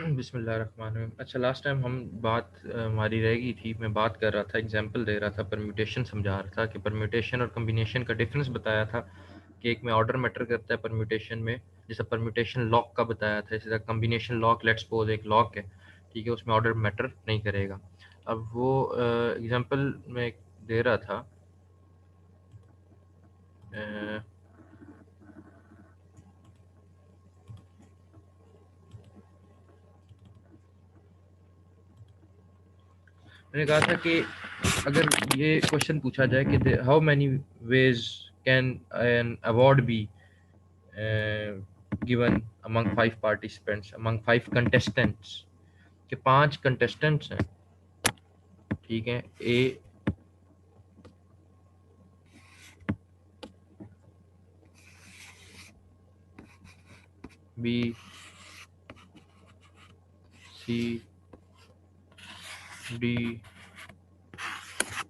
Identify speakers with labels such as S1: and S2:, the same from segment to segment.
S1: बिस्मिल्लाहिर्रहमानिर्रहीम। अच्छा, last time हम बात हमारी रह गई थी। मैं बात कर रहा था, एग्जांपल दे रहा था, परम्यूटेशन समझा रहा था कि परम्यूटेशन और कम्बिनेशन का डिफरेंस बताया था कि एक में ऑर्डर मैटर करता है परम्यूटेशन में, जैसा परम्यूटेशन लॉक का बताया था। इसी तरह कम्बिनेशन लॉक, लेट्स सपोज एक लॉक है, ठीक है, उसमें ऑर्डर मैटर नहीं करेगा। अब वो एग्जांपल मैं दे रहा था, अ, मैंने कहा था कि अगर ये क्वेश्चन पूछा जाए कि how many ways can an award be given among 5 participants, among 5 contestants, के 5 कंटेस्टेंट्स हैं, ठीक है। ए, बी, सी, डी,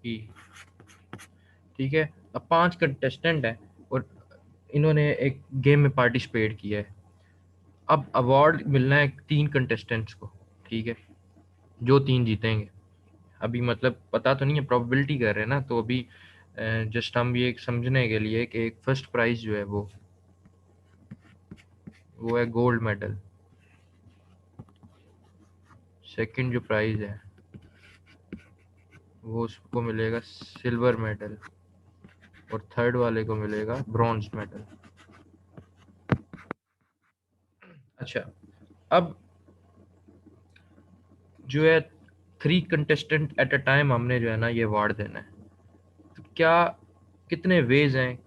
S1: ई, ठीक है। अब 5 कंटेस्टेंट हैं और इन्होंने एक गेम में पार्टिसिपेट किया है। अब अवार्ड मिलना है 3 कंटेस्टेंट्स को, ठीक है, जो 3 जीतेंगे। अभी मतलब पता तो नहीं है, प्रोबेबिलिटी कर रहे हैं ना, तो अभी जस्ट हम ये समझने के लिए कि एक फर्स्ट प्राइज जो है वो है गोल्ड मेडल। सेकंड जो प्राइज है वो उसको मिलेगा सिल्वर मेडल, और थर्ड वाले को मिलेगा ब्रॉन्ज मेडल। अच्छा, अब जो है 3 कंटेस्टेंट एट अ टाइम हमने जो है ना ये अवार्ड देना है। तो क्या कितने वेज हैं,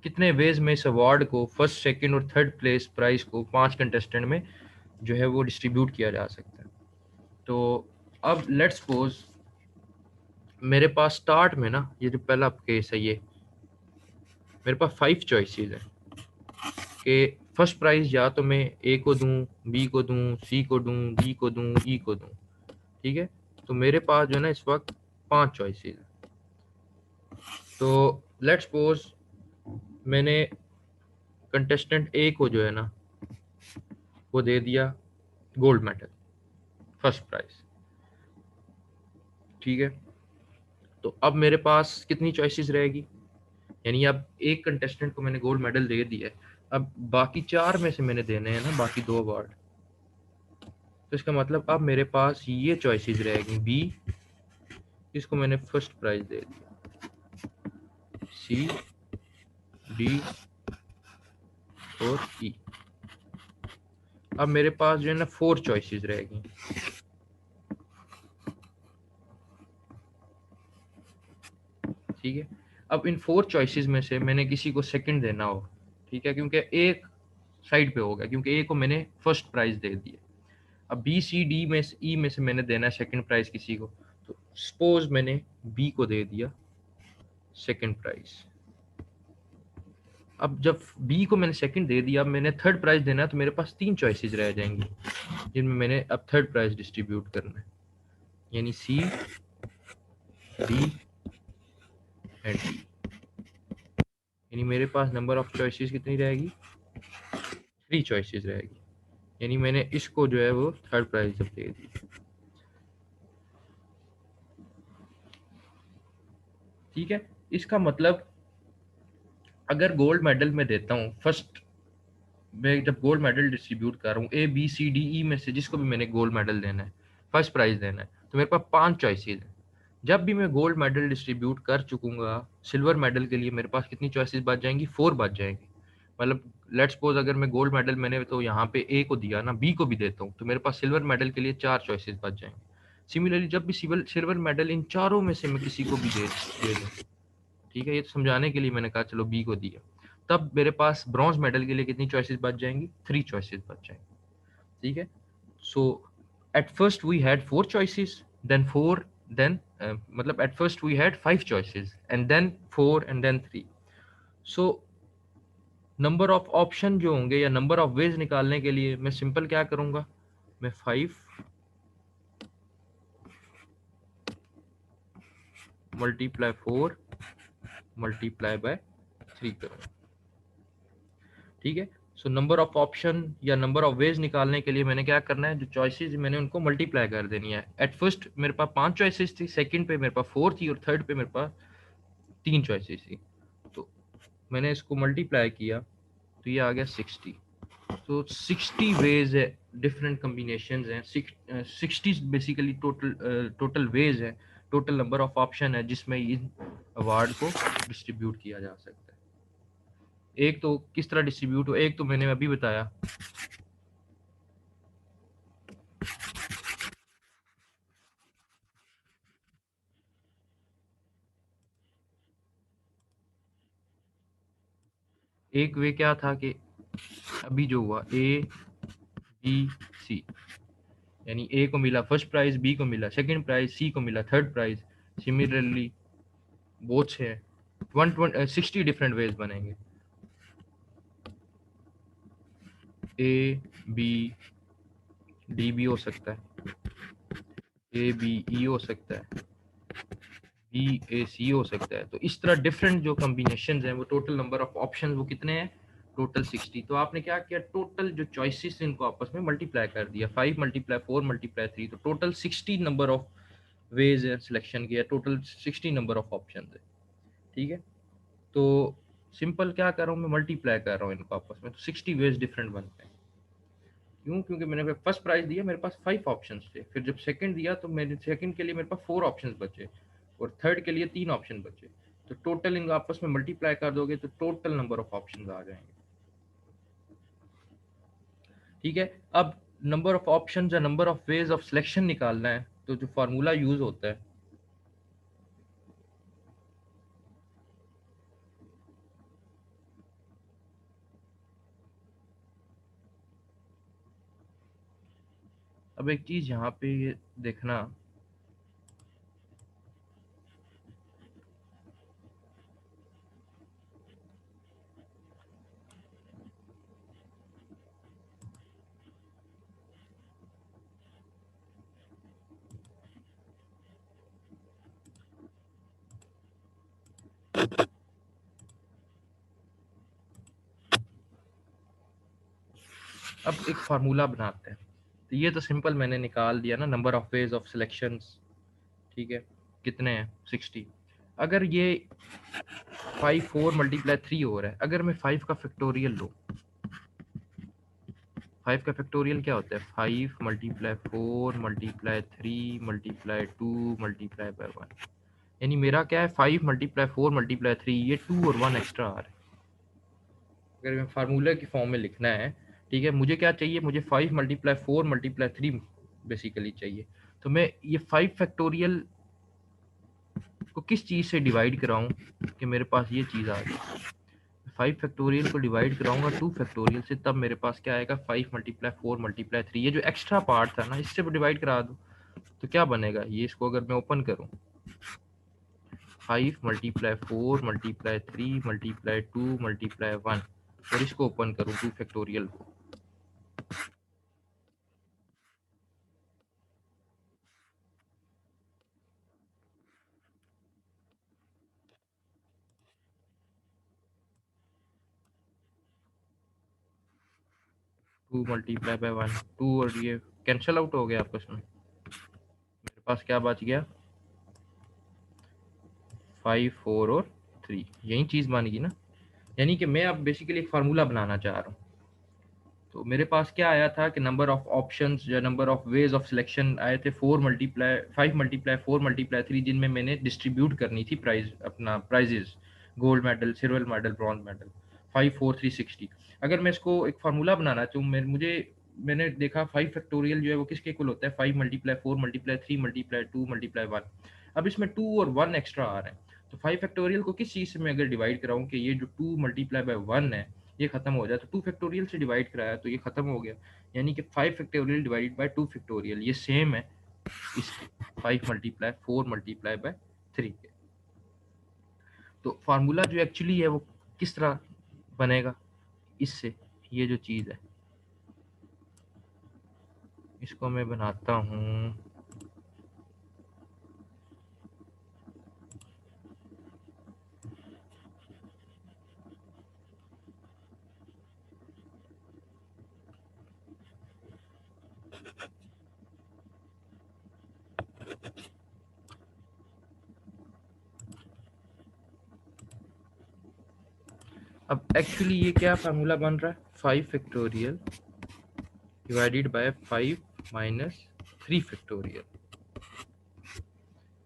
S1: कितने वेज में इस अवार्ड को फर्स्ट, सेकंड और थर्ड प्लेस प्राइज को 5 कंटेस्टेंट में जो है वो डिस्ट्रीब्यूट किया जा सकता है। तो अब लेट्स सपोज मेरे पास स्टार्ट में ना, ये जो पहला केस है, ये मेरे पास 5 चॉइसेस है कि फर्स्ट प्राइज या तो मैं ए को दूं, बी को दूं, सी को दूं, डी को दूं, ई को दूं, ठीक है। तो मेरे पास जो है ना इस वक्त 5 चॉइसेस है। तो लेट्स सपोज मैंने कंटेस्टेंट ए को जो है ना वो दे दिया गोल्ड मेडल, फर्स्ट प्राइज, ठीक है। तो अब मेरे पास कितनी चॉइसेस रहेगी, यानी अब एक कंटेस्टेंट को मैंने गोल्ड मेडल दे दिया है, अब बाकी 4 में से मैंने देने हैं ना बाकी 2 अवार्ड। तो इसका मतलब अब मेरे पास ये चॉइसेस रहेगी, बी, इसको मैंने फर्स्ट प्राइज दे दिया, सी, डी और ई। अब मेरे पास जो है ना 4 चॉइसेस रहेगी, ठीक है। अब इन 4 चॉइसेस में से मैंने किसी को सेकंड देना हो, ठीक है, क्योंकि एक साइड पे हो गया, क्योंकि ए को मैंने फर्स्ट प्राइज दे दिया। अब बी, सी, डी में से, ई में से मैंने देना है सेकंड प्राइज किसी को। तो सपोज मैंने बी को दे दिया सेकंड प्राइज। अब जब बी को मैंने सेकंड दे दिया, अब मैंने थर्ड प्राइज देना है, तो मेरे पास 3 चॉइसेस रह जाएंगी जिनमें मैंने अब थर्ड प्राइज डिस्ट्रीब्यूट करना है, यानी सी, डी एंड ई। यानी मेरे पास नंबर ऑफ चॉइसेस कितनी रहेगी, 3 चॉइसेस रहेगी। यानी मैंने इसको जो है वो थर्ड प्राइज जब दे दी, ठीक है। इसका मतलब अगर गोल्ड मेडल में देता हूँ फर्स्ट, मैं जब गोल्ड मेडल डिस्ट्रीब्यूट कर रहा हूँ ए, बी, सी, डी, ई में से जिसको भी मैंने गोल्ड मेडल देना है, फर्स्ट प्राइज देना है, तो मेरे पास 5 चॉइसेस हैं। जब भी मैं गोल्ड मेडल डिस्ट्रीब्यूट कर चुकूंगा, सिल्वर मेडल के लिए मेरे पास कितनी चॉइसेस बच जाएंगी, 4 बच जाएंगी। मतलब लेट्स सपोज अगर मैं गोल्ड मेडल मैंने तो यहाँ पे ए को दिया ना, बी को भी देता हूँ, तो मेरे पास सिल्वर मेडल के लिए 4 चॉइसेस बच जाएंगे। सिमिलरली जब भी सिल्वर सिल्वर मेडल इन चारों में से मैं किसी को भी दे दूँ, ठीक है, ये तो समझाने के लिए मैंने कहा चलो बी को दिया, तब मेरे पास ब्रॉन्ज मेडल के लिए कितनी चॉइसेस बच जाएंगी, 3 चॉइसेस बच जाएंगी, ठीक है। So at first we had 4 choices, then 4, then मतलब at first we had 5 choices and then 4 and then 3। So number of option जो होंगे या नंबर ऑफ वेज निकालने के लिए मैं सिंपल क्या करूंगा, मैं 5 मल्टीप्लाई 4 मल्टीप्लाई बाय 3 करूंगा, ठीक है। सो नंबर ऑफ ऑप्शन या नंबर ऑफ वेज निकालने के लिए मैंने क्या करना है, जो चॉइसेस मैंने उनको मल्टीप्लाई कर देनी है। एट फर्स्ट मेरे पास 5 चॉइसेस थी, सेकंड पे मेरे पास 4 थी, और थर्ड पे मेरे पास 3 चॉइसेस थी। तो मैंने इसको मल्टीप्लाई किया तो ये आ गया 60। तो 60 वेज है, डिफरेंट कम्बिनेशन हैं, 60 बेसिकली टोटल वेज है, टोटल नंबर ऑफ ऑप्शन है जिसमें इन अवार्ड को डिस्ट्रीब्यूट किया जा सकता है। एक तो किस तरह डिस्ट्रीब्यूट हो, एक तो मैंने अभी बताया। एक वे क्या था कि अभी जो हुआ ए बी सी, यानी ए को मिला फर्स्ट प्राइज, बी को मिला सेकंड प्राइज, सी को मिला थर्ड प्राइज। सिमिलरली बोथ है 160 डिफरेंट वेज बनेंगे। ए बी डी भी हो सकता है, ए बी ई हो सकता है, बी ए सी हो सकता है। तो इस तरह डिफरेंट जो कॉम्बिनेशन हैं, वो टोटल नंबर ऑफ ऑप्शन वो कितने हैं, टोटल 60। तो आपने क्या किया, टोटल जो चॉइसेस इनको आपस में मल्टीप्लाई कर दिया, 5 मल्टीप्लाई 4 मल्टीप्लाई 3, तो टोटल 60 नंबर ऑफ वेज है सिलेक्शन किया, टोटल 60 नंबर ऑफ ऑप्शन है। ठीक है, तो सिंपल क्या कर रहा हूँ मैं, मल्टीप्लाई कर रहा हूँ इनको आपस में, तो 60 वेज डिफरेंट बनते हैं। क्यों, क्योंकि मैंने फर्स्ट प्राइज दिया, मेरे पास 5 ऑप्शंस थे, फिर जब सेकंड दिया तो मेरे सेकंड के लिए मेरे पास 4 ऑप्शंस बचे, और थर्ड के लिए 3 ऑप्शन बचे। तो टोटल इनको आपस में मल्टीप्लाई कर दोगे तो टोटल नंबर ऑफ ऑप्शंस आ जाएंगे। ठीक है, अब नंबर ऑफ ऑप्शंस या number of ways of selection निकालना है, तो जो फार्मूला यूज होता है, अब एक चीज यहाँ पे ये देखना, अब एक फार्मूला बनाते हैं। तो ये तो सिंपल मैंने निकाल दिया ना, number of ways of selections. ठीक है, कितने हैं, 60। अगर ये 5 4 मल्टीप्लाई 3 हो रहा है, अगर मैं 5 का फैक्टोरियल लूँ, 5 का फैक्टोरियल क्या होता है, 5 multiply 4 multiply 3 multiply 2 multiply by 1, यानी मेरा क्या है, 5 मल्टीप्लाई 4 मल्टीप्लाई 3, ये 2 और 1 एक्स्ट्रा आ रहा है। अगर मैं फार्मूला की फॉर्म में लिखना है, ठीक है, मुझे क्या चाहिए, मुझे 5 मल्टीप्लाई 4 मल्टीप्लाई 3 बेसिकली चाहिए। तो मैं ये 5 फैक्टोरियल को किस चीज़ से डिवाइड कराऊं कि मेरे पास ये चीज़ आ गई। 5 फैक्टोरियल को डिवाइड कराऊंगा 2 फैक्टोरियल से, तब मेरे पास क्या आएगा, 5 मल्टीप्लाई 4 मल्टीप्लाई 3, ये जो एक्स्ट्रा पार्ट था ना, इससे डिवाइड करा दूं तो क्या बनेगा, ये इसको अगर मैं ओपन करूं, 5 मल्टीप्लाई 4 मल्टीप्लाई 3 मल्टीप्लाई 2 मल्टीप्लाई 1, और इसको ओपन करूं 2 फैक्टोरियल को, 2 मल्टीप्लाई बाय 1, 2 और ये कैंसिल आउट हो गया आपस में, मेरे पास क्या बच गया, 5 4 और 3, यही चीज़ बन गई ना। यानी कि मैं अब बेसिकली एक फार्मूला बनाना चाह रहा हूँ। तो मेरे पास क्या आया था कि नंबर ऑफ ऑप्शंस या number of ways of selection आए थे 4 मल्टीप्लाई 5 मल्टीप्लाई 4 मल्टीप्लाई 3, जिनमें मैंने डिस्ट्रीब्यूट करनी थी प्राइज, अपना prizes, gold medal, silver medal, bronze medal, 5 4 360। अगर मैं इसको एक फार्मूला बनाना चाहूँ, मैंने देखा 5 फैक्टोरियल जो है वो किसके इक्वल होता है, 5 मल्टीप्लाई 4 मल्टीप्लाई 3 मल्टीप्लाई 2 मल्टीप्लाई 1। अब इसमें 2 और 1 एक्स्ट्रा आ रहे हैं, तो 5 फैक्टोरियल को किस चीज़ से मैं अगर डिवाइड कराऊँ कि ये जो 2 मल्टीप्लाई बाय 1 है ये खत्म हो जाए, तो 2 फैक्टोरियल से डिवाइड कराया तो ये खत्म हो गया, यानी कि 5 फैक्टोरियल डिवाइडेड बाय 2 फैक्टोरियल ये सेम है इसके 5 मल्टीप्लाई 4 मल्टीप्लाई बाय 3 के। तो फार्मूला जो एक्चुअली है वो किस तरह बनेगा, इससे ये जो चीज़ है इसको मैं बनाता हूँ, अब एक्चुअली ये क्या फार्मूला बन रहा है, 5 factorial divided bye 5 minus 3 factorial,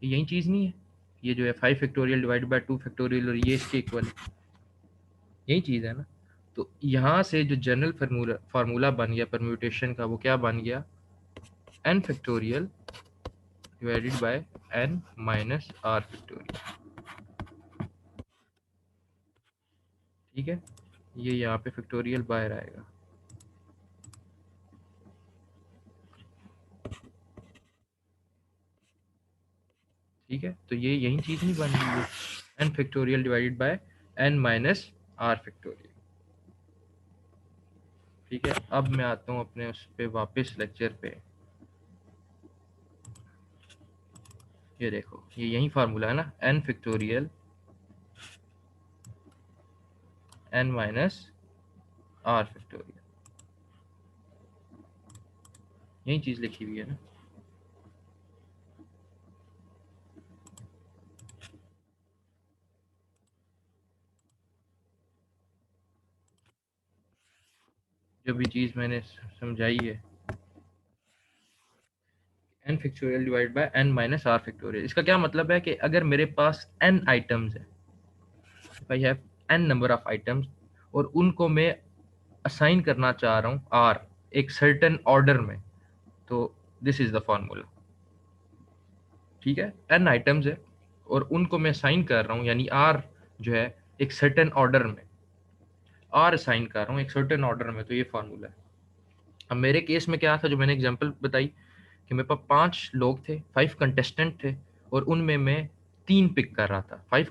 S1: यही चीज़ नहीं है, ये जो है 5 फैक्टोरियल डिवाइडेड बाय 2 फैक्टोरियल और ये इसके इक्वल है, यही चीज़ है ना। तो यहाँ से जो जनरल फार्मूला बन गया परम्यूटेशन का, वो क्या बन गया, n factorial divided bye n minus r factorial, ठीक है। ये यहाँ पे फैक्टोरियल बाहर आएगा, ठीक है। तो ये यही चीज़ नहीं बन रही है, n factorial divided bye n minus r factorial, ठीक है। अब मैं आता हूँ अपने उस पे वापस लेक्चर पे, ये देखो ये यही फार्मूला है ना, n factorial n minus r factorial, यही चीज़ लिखी हुई है ना। जो भी चीज़ मैंने समझाई है, n factorial divide by n minus r factorial, इसका क्या मतलब है कि अगर मेरे पास n आइटम्स है, आई have n number of items, और उनको मैं असाइन करना चाह रहा हूँ r एक सर्टेन ऑर्डर में, तो दिस इज द फॉर्मूला, ठीक है। n आइटम्स है और उनको मैं असाइन कर रहा हूँ, यानी r जो है एक सर्टेन ऑर्डर में, r असाइन कर रहा हूँ एक सर्टेन ऑर्डर में, तो ये फार्मूला है। अब मेरे केस में क्या था, जो मैंने एग्जांपल बताई कि मेरे पास 5 लोग थे, 5 कंटेस्टेंट थे, और उनमें मैं 3 पिक कर रहा था। 5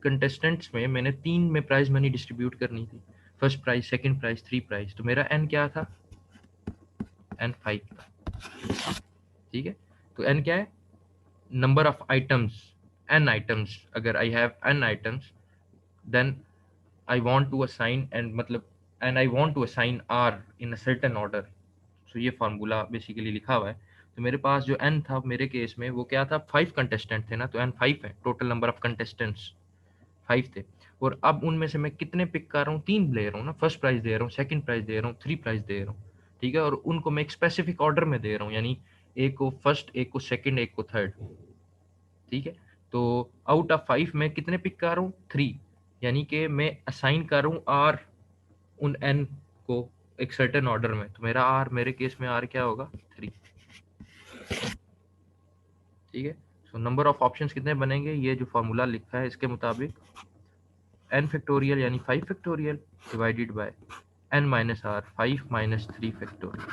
S1: कंटेस्टेंट्स में मैंने 3 में प्राइज मनी डिस्ट्रीब्यूट करनी थी, first prize, second prize, 3 prize, तो मेरा n क्या था, n 5 था, ठीक है। तो n क्या है, number of items, n items, अगर I have n items, then I want to assign, and मतलब and I want to assign r in a certain order, so ये फार्मूला बेसिकली लिखा हुआ है। तो मेरे पास जो n था मेरे केस में, वो क्या था, 5 कंटेस्टेंट थे ना, तो n 5 है, टोटल नंबर ऑफ कंटेस्टेंट्स 5 थे। और अब उनमें से मैं कितने पिक कर रहा हूँ, 3 ले रहा हूँ ना, फर्स्ट प्राइज दे रहा हूँ, सेकंड प्राइज दे रहा हूँ, 3 प्राइज दे रहा हूँ, ठीक है। और उनको मैं एक स्पेसिफिक ऑर्डर में दे रहा हूँ, यानी एक को फर्स्ट, एक को सेकंड, एक को थर्ड, ठीक है। तो आउट ऑफ 5 मैं कितने पिक कर रहा हूँ, 3, यानी कि मैं असाइन कर रहा हूँ आर उन n को एक सर्टेन ऑर्डर में, तो मेरा r, मेरे केस में r क्या होगा, 3, ठीक है। सो नंबर ऑफ ऑप्शंस कितने बनेंगे, ये जो फार्मूला लिखा है इसके मुताबिक n फैक्टोरियल यानी 5 factorial divided bye n minus r, 5 minus 3 factorial,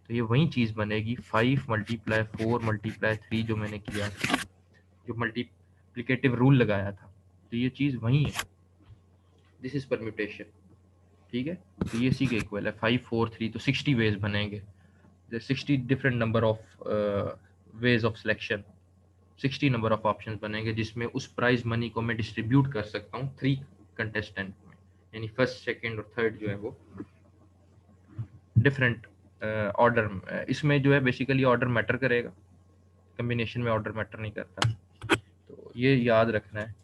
S1: तो ये वही चीज़ बनेगी, 5 मल्टीप्लाई 4 मल्टीप्लाई 3 जो मैंने किया था, जो मल्टीप्लिकेटिव रूल लगाया था, तो ये चीज़ वही है, दिस इज परम्यूटेशन, ठीक है। तो ये इसी के इक्वल है, 5 4 3, तो 60 वेज बनेंगे, 60 different number of ways of selection, 60 number of options बनेंगे, जिसमें उस प्राइज मनी को मैं डिस्ट्रीब्यूट कर सकता हूँ 3 कंटेस्टेंट में, यानी फर्स्ट, सेकंड और थर्ड जो है वो डिफरेंट ऑर्डर, इसमें जो है बेसिकली ऑर्डर मैटर करेगा, कम्बिनेशन में ऑर्डर मैटर नहीं करता, तो ये याद रखना है।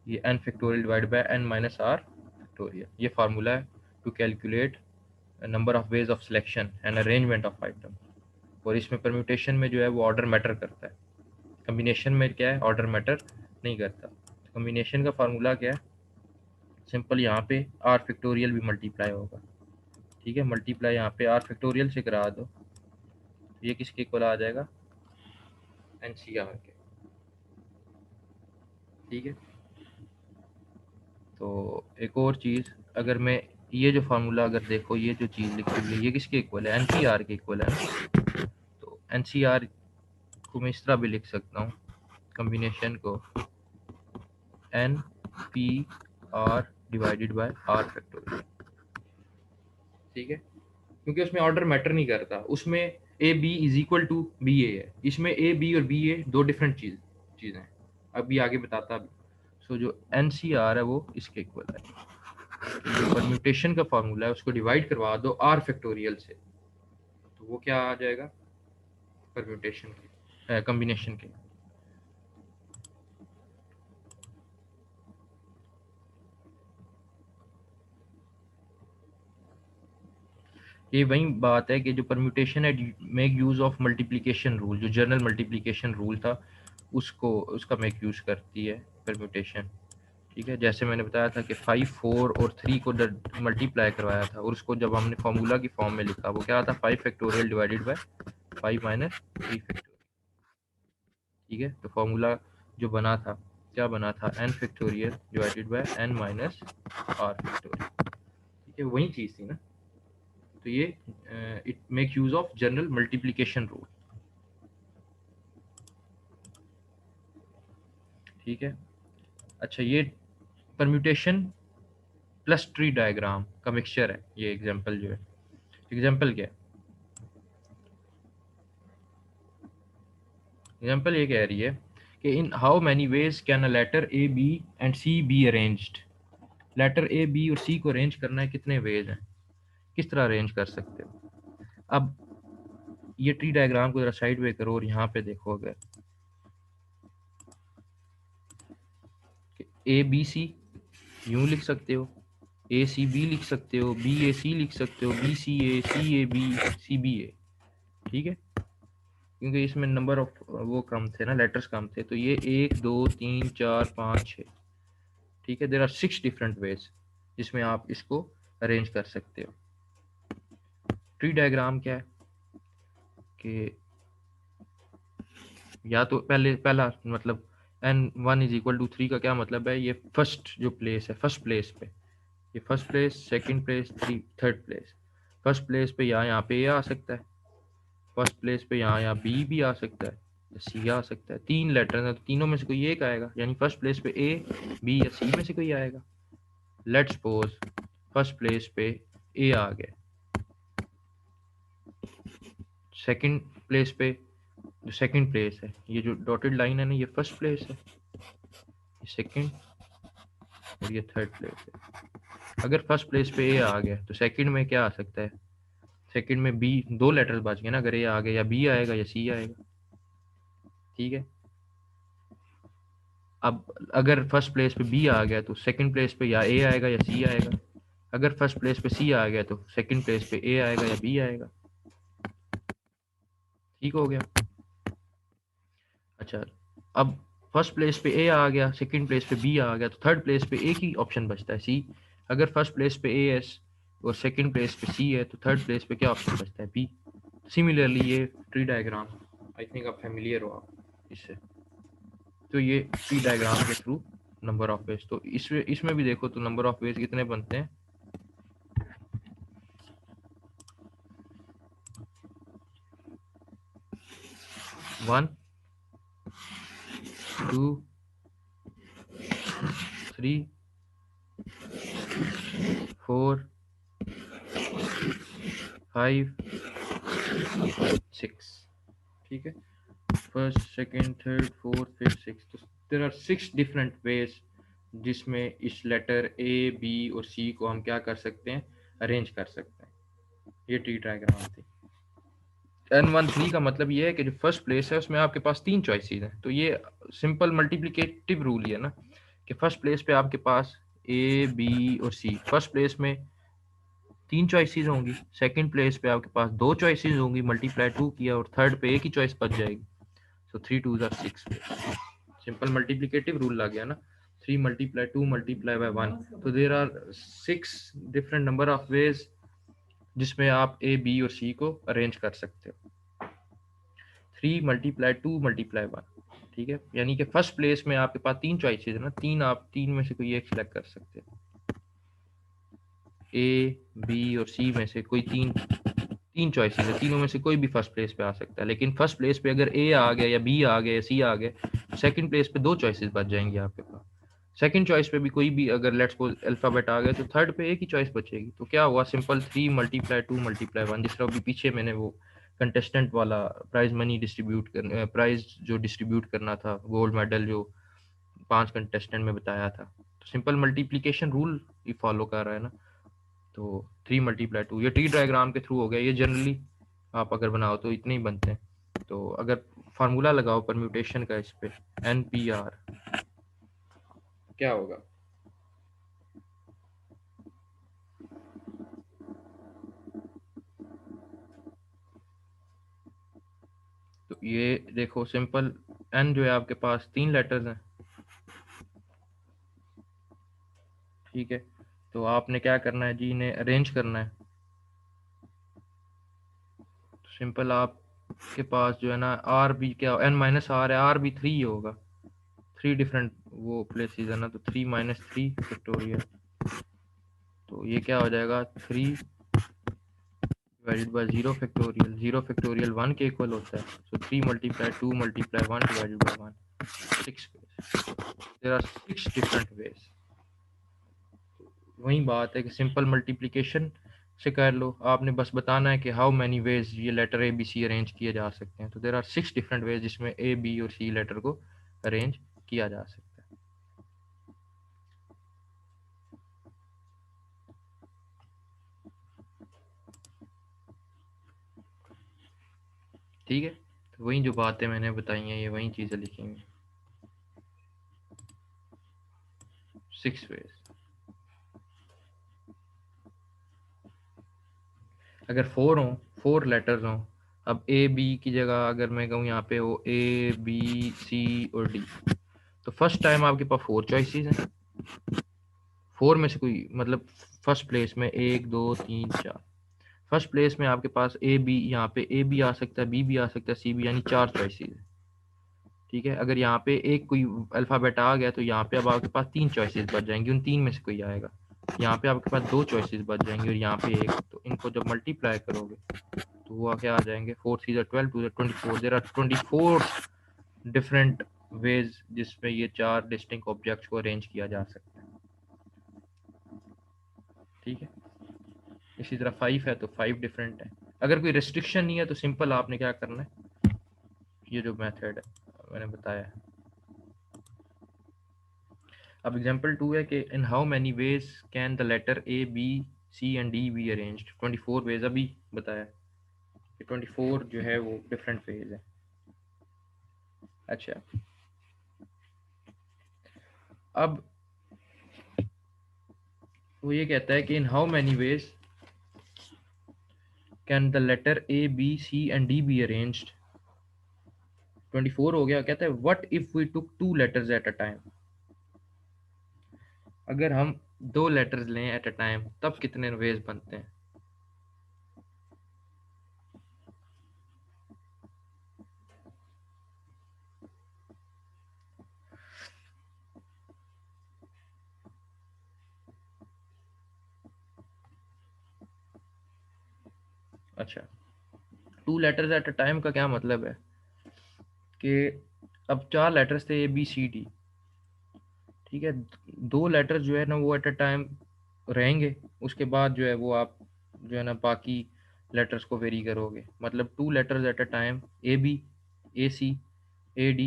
S1: ये n factorial divide by n minus r factorial, ये फार्मूला है to calculate number of ways of selection and arrangement of item, और इसमें परम्यूटेशन में जो है वो ऑर्डर मैटर करता है, कम्बिनेशन में क्या है, ऑर्डर मैटर नहीं करता। कम्बिनेशन का फार्मूला क्या है, सिंपल, यहाँ पे r फैक्टोरियल भी मल्टीप्लाई होगा, ठीक है, मल्टीप्लाई यहाँ पे r फैक्टोरियल से करा दो, तो ये किसके इक्वल आ जाएगा, NCR के, ठीक है। तो एक और चीज़, अगर मैं ये जो फार्मूला अगर देखो, ये जो चीज़ लिखी हुई है, ये किसके इक्वल है, NCR के इक्वल है ना। तो NCR को मैं इस तरह भी लिख सकता हूँ, कम्बिनेशन को NPR divided by R factorial, ठीक है, क्योंकि उसमें ऑर्डर मैटर नहीं करता, उसमें A B is equal to B A है, इसमें ए बी और बी ए दो डिफरेंट चीज़ें हैं, अभी आगे बताता भी। सो जो NCR है वो इसके इक्वल है, जो परम्यूटेशन का फार्मूला है उसको डिवाइड करवा दो R फैक्टोरियल से, तो वो क्या आ जाएगा, परम्यूटेशन के, कॉम्बिनेशन के। ये वही बात है कि जो परम्यूटेशन है, make use of multiplication rule, जो जनरल मल्टीप्लिकेशन रूल था उसको, उसका मेक यूज करती है परम्यूटेशन। ठीक है, जैसे मैंने बताया था कि 5, 4 और 3 को मल्टीप्लाई करवाया था, और उसको जब हमने फॉर्मूला की फॉर्म में लिखा, वो क्या था, 5 factorial divided bye 5 minus 3 factorial. ठीक है, तो फॉर्मूला जो बना था, क्या बना था, n factorial divided bye n minus r factorial. ठीक है, वही चीज़ थी ना। तो ये it make use of general multiplication rule. ठीक है, अच्छा, ये परम्यूटेशन प्लस ट्री डायग्राम का मिक्सचर है ये एग्जांपल जो है। एग्जांपल क्या है, एग्जांपल ये कह रही है कि in how many ways can a letter A B and C be arranged. Letter A B और सी को अरेंज करना है, कितने वेज हैं, किस तरह अरेंज कर सकते हो। अब ये ट्री डायग्राम को जरा साइड वे करो और यहाँ पे देखो, अगर ए बी सी यूं लिख सकते हो, ए सी बी लिख सकते हो, बी ए सी लिख सकते हो, B C A B, C B A. ठीक है, क्योंकि इसमें नंबर ऑफ वो कम थे ना, लेटर्स कम थे, तो ये 1 2 3 4 5 6। ठीक है, देर आर 6 डिफरेंट वेज जिसमें आप इसको अरेंज कर सकते हो। ट्री डायग्राम क्या है कि या तो पहला मतलब n1 = 3 का क्या मतलब है, ये फर्स्ट जो प्लेस है, फर्स्ट प्लेस पे, ये first place, second place, third place. First place पे यहाँ पे ए आ सकता है, फर्स्ट प्लेस पे यहाँ बी भी आ सकता है, सी आ सकता है। 3 लेटर है तो तीनों में से कोई एक आएगा, यानी फर्स्ट प्लेस पे ए, बी या सी में से कोई आएगा। लेट्स सपोज फर्स्ट प्लेस पे ए आ गया, सेकंड प्लेस पे, जो सेकंड प्लेस है, ये जो डॉटेड लाइन है ना, ये फर्स्ट प्लेस है, ये सेकंड, और ये थर्ड प्लेस है। अगर फर्स्ट प्लेस पे ए आ गया तो सेकंड में क्या आ सकता है, सेकंड में बी, 2 लेटर्स बच गए ना, अगर ए आ गया या बी आएगा या सी आएगा। ठीक है, अब अगर फर्स्ट प्लेस पे बी आ गया तो सेकंड प्लेस पे या ए आएगा या सी आएगा। अगर फर्स्ट प्लेस पे सी आ गया तो सेकंड प्लेस पे ए आएगा या बी आएगा। ठीक हो गया। अच्छा, अब फर्स्ट प्लेस पे ए आ गया, सेकंड प्लेस पे बी आ गया, तो थर्ड प्लेस पे एक ही ऑप्शन बचता है, सी। अगर फर्स्ट प्लेस पे ए एस और सेकंड प्लेस पे सी है, तो थर्ड प्लेस पे क्या ऑप्शन बचता है, बी। सिमिलरली ये ट्री डायग्राम, आई थिंक आप फेमिलियर हो आप इससे। तो ये ट्री डायग्राम के थ्रू नंबर ऑफ वेज, तो इसमें भी देखो तो नंबर ऑफ वेज कितने बनते हैं, 1 2 3 4 5 6। ठीक है, first, second, third, fourth, fifth, six, तो देयर आर 6 डिफरेंट वेज जिसमें इस लेटर ए बी और सी को हम क्या कर सकते हैं, अरेंज कर सकते हैं। ये ट्री डायग्राम थी। n1 3 का मतलब ये है कि जो फर्स्ट प्लेस है उसमें आपके पास 3 चॉइसेस हैं, तो ये सिंपल मल्टीप्लिकेटिव रूल ही है ना, कि फर्स्ट प्लेस पे आपके पास ए बी और सी, फर्स्ट प्लेस में 3 चॉइसेस होंगी, सेकंड प्लेस पे आपके पास 2 चॉइसेस होंगी, मल्टीप्लाई 2 किया, और थर्ड पे एक ही चॉइस बच जाएगी। So 3 2s are 6। Simple multiplicative rule लग गया ना, 3 × 2 × 1, तो there are 6 different number of ways जिसमें आप ए बी और सी को अरेंज कर सकते हो। 3 × 2 × 1। ठीक है, यानी कि फर्स्ट प्लेस में आपके पास 3 चॉइसेस है ना, आप तीन में से कोई एक सिलेक्ट कर सकते हो, ए बी और सी में से कोई तीन चॉइसेस है, तीनों में से कोई भी फर्स्ट प्लेस पे आ सकता है। लेकिन फर्स्ट प्लेस पे अगर ए आ गया या बी आ गया या सी आ गया, सेकंड प्लेस पे 2 चॉइसेस बच जाएंगे आपके पास। सेकंड चॉइस पे भी कोई भी अगर लेट्स सपोज अल्फाबेट आ गया, तो थर्ड पे एक ही चॉइस बचेगी। तो क्या हुआ, सिंपल 3 × 2 × 1, जिस तरह अभी पीछे मैंने वो कंटेस्टेंट वाला प्राइज मनी डिस्ट्रीब्यूट कर, प्राइज जो डिस्ट्रीब्यूट करना था, गोल्ड मेडल जो 5 कंटेस्टेंट में बताया था, तो सिंपल मल्टीप्लीकेशन रूल ही फॉलो कर रहा है ना। तो 3 × 2 ये ट्री डायग्राम के थ्रू हो गया, ये जनरली आप अगर बनाओ तो इतने ही बनते हैं। तो अगर फार्मूला लगाओ परम्यूटेशन का इस पे, NPR क्या होगा? तो ये देखो सिंपल, N जो है आपके पास 3 लेटर्स हैं, ठीक है। तो आपने क्या करना है जी, इन्हें अरेंज करना है। तो सिंपल आपके पास जो है ना, R भी क्या, N-R है, R भी 3 ही होगा, 3 डिफरेंट वो प्लेसेस है ना, तो 3 - 3 फैक्टोरियल। तो ये क्या हो जाएगा, 3 डिवाइडेड बाय 0 फैक्टोरियल, 0 फैक्टोरियल 1 के इक्वल होता है। So 3 × 2 × 1 divided by 1, 6 ways। There are 6 different ways. वही बात है कि सिंपल मल्टीप्लिकेशन से कर लो, आपने बस बताना है कि हाउ मैनी वेज ये लेटर ABC अरेंज किए जा सकते हैं। तो देयर आर 6 डिफरेंट वेज जिसमें B और C लेटर को अरेंज किया जा सकता है। ठीक है, तो वही जो बातें मैंने बताई हैं ये वही चीज़ें लिखी हुई, 6 वेज। अगर 4 हों, 4 लेटर्स हों, अब AB की जगह अगर मैं कहूँ यहाँ पे हो A, B, C और D, तो फर्स्ट टाइम आपके पास 4 चॉइसेस हैं। 4 में से कोई मतलब फर्स्ट प्लेस में 1 2 3 4, फर्स्ट प्लेस में आपके पास B, यहाँ पे B आ सकता है, B भी आ सकता है, C भी, यानी 4 चॉइसेस है। ठीक है, अगर यहाँ पे एक कोई अल्फ़ाबेट आ गया तो यहाँ पे अब आपके पास 3 चॉइसेस बच जाएंगी, उन 3 में से कोई आएगा। यहाँ पे आपके पास 2 चॉइसेस बच जाएंगी और यहाँ पे एक। तो इनको जब मल्टीप्लाई करोगे तो वो क्या आ जाएंगे, 4 × 3 = 12, 2 × 24। देयर आर 24 डिफरेंट वेज जिसमें ये 4 डिस्टिंक्ट ऑब्जेक्ट्स को अरेंज किया जा सकता है। ठीक है, इसी तरह 5 है तो 5 डिफरेंट है। अगर कोई रिस्ट्रिक्शन नहीं है तो सिंपल आपने क्या करना है, ये जो मेथड है मैंने बताया है। अब एग्जांपल 2 है कि in how many ways can the letter A, B, C and D be arranged, 24 ways अभी बताया कि 24 जो है वो डिफरेंट वेज है। अच्छा, अब वो ये कहता है कि in how many ways can the letter A, B, C and D be arranged, 24 हो गया। कहता है what if we took 2 letters at a time, अगर हम 2 लेटर्स लें एट अ टाइम तब कितने वेज बनते हैं। अच्छा, 2 लेटर्स एट अ टाइम का क्या मतलब है कि अब 4 लेटर्स थे ABCD, ठीक है, 2 लेटर जो है ना वो एट अ टाइम रहेंगे, उसके बाद जो है वो आप जो है ना बाकी लेटर्स को वेरी करोगे। मतलब 2 letters at a time, AB, AC, AD,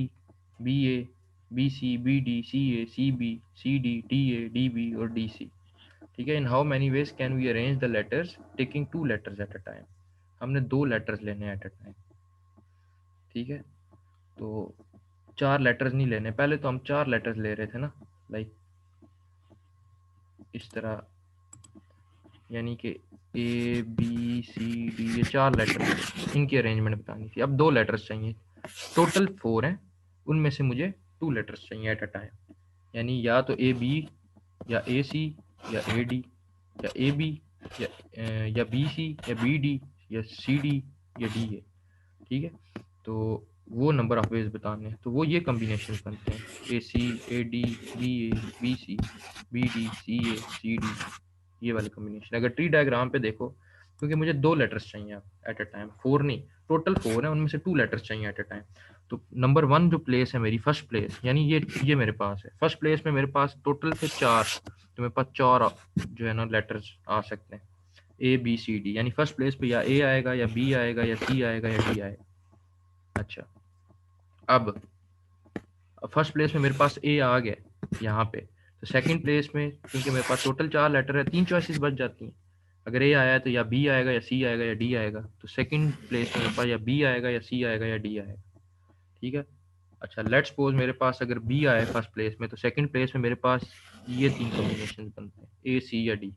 S1: BA, BC, BD, CA, CB, CD, DA, DB और DC। ठीक है, in how many ways can we arrange the letters taking 2 letters at a time, हमने 2 letters लेने eight a time. ठीक है, तो 4 letters नहीं लेने, पहले तो हम 4 लेटर्स ले रहे थे ना, लाइक इस तरह, यानी कि ABCD, ये 4 लेटर्स, इनकी अरेंजमेंट बतानी थी। अब 2 लेटर्स चाहिए, टोटल 4 हैं, उनमें से मुझे 2 लेटर्स चाहिए एट अ टाइम, यानी या तो AB या AC या AD या AB या BC या BD या CD या DA। ठीक है, तो वो नंबर ऑफ वेज बताने हैं, तो वो ये कम्बिनेशन बनते हैं AC AD BA BC BD CA CD, ये वाले कॉम्बिनेशन। अगर ट्री डायग्राम पे देखो, क्योंकि मुझे 2 लेटर्स चाहिए एट अ टाइम, 4 नहीं, टोटल 4 है, उनमें से 2 लेटर्स चाहिए एट अ टाइम। तो नंबर 1 जो प्लेस है मेरी, फर्स्ट प्लेस, यानी ये मेरे पास है, फर्स्ट प्लेस में मेरे पास टोटल थे 4, तो मेरे पास 4 जो है ना लेटर्स आ सकते हैं ABCD, यानी फर्स्ट प्लेस पे या A आएगा या B आएगा या C आएगा या D आएगा। अच्छा, अब फर्स्ट प्लेस में मेरे पास A आ गया यहाँ पे, तो सेकंड प्लेस में क्योंकि मेरे पास टोटल 4 लेटर है, 3 चॉइसेस बच जाती हैं। अगर ए आया है तो या बी आएगा या सी आएगा या डी आएगा। तो सेकंड प्लेस में मेरे पास या बी आएगा या सी आएगा या डी आएगा। ठीक है। अच्छा लेट्स सपोज मेरे पास अगर बी आए फर्स्ट प्लेस में, तो सेकंड प्लेस में मेरे पास ये तीन कॉम्बिनेशन बनते हैं, ए सी या डी।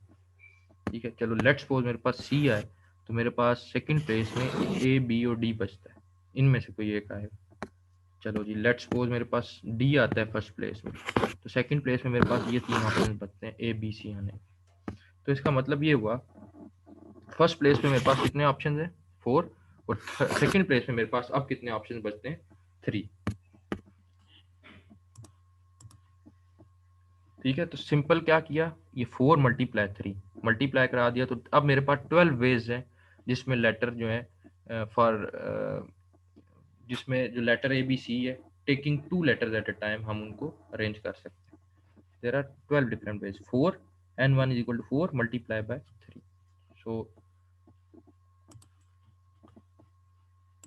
S1: ठीक है। चलो लेट्स सपोज मेरे पास सी आए, तो मेरे पास सेकंड प्लेस में ए बी और डी बचता है, इनमें से कोई एक आएगा। चलो जी लेट्स सपोज मेरे पास डी आता है फर्स्ट प्लेस में, तो सेकंड प्लेस में मेरे पास ये तीन ऑप्शन बचते हैं, ए बी सी आने। तो इसका मतलब ये हुआ फर्स्ट प्लेस में मेरे पास कितने ऑप्शन है, 4, और सेकंड प्लेस में मेरे पास अब कितने ऑप्शन बचते हैं, 3। ठीक है। तो सिंपल क्या किया, ये 4 मल्टीप्लाई 3 मल्टीप्लाई करा दिया, तो अब मेरे पास 12 वेज है जिसमें लेटर जो है फॉर जिसमें जो लेटर ए बी सी है, taking 2 letters at a time हम उनको अरेंज कर सकते हैं। There are 12 different ways. 4 and 1 is equal to 4 multiply by 3। So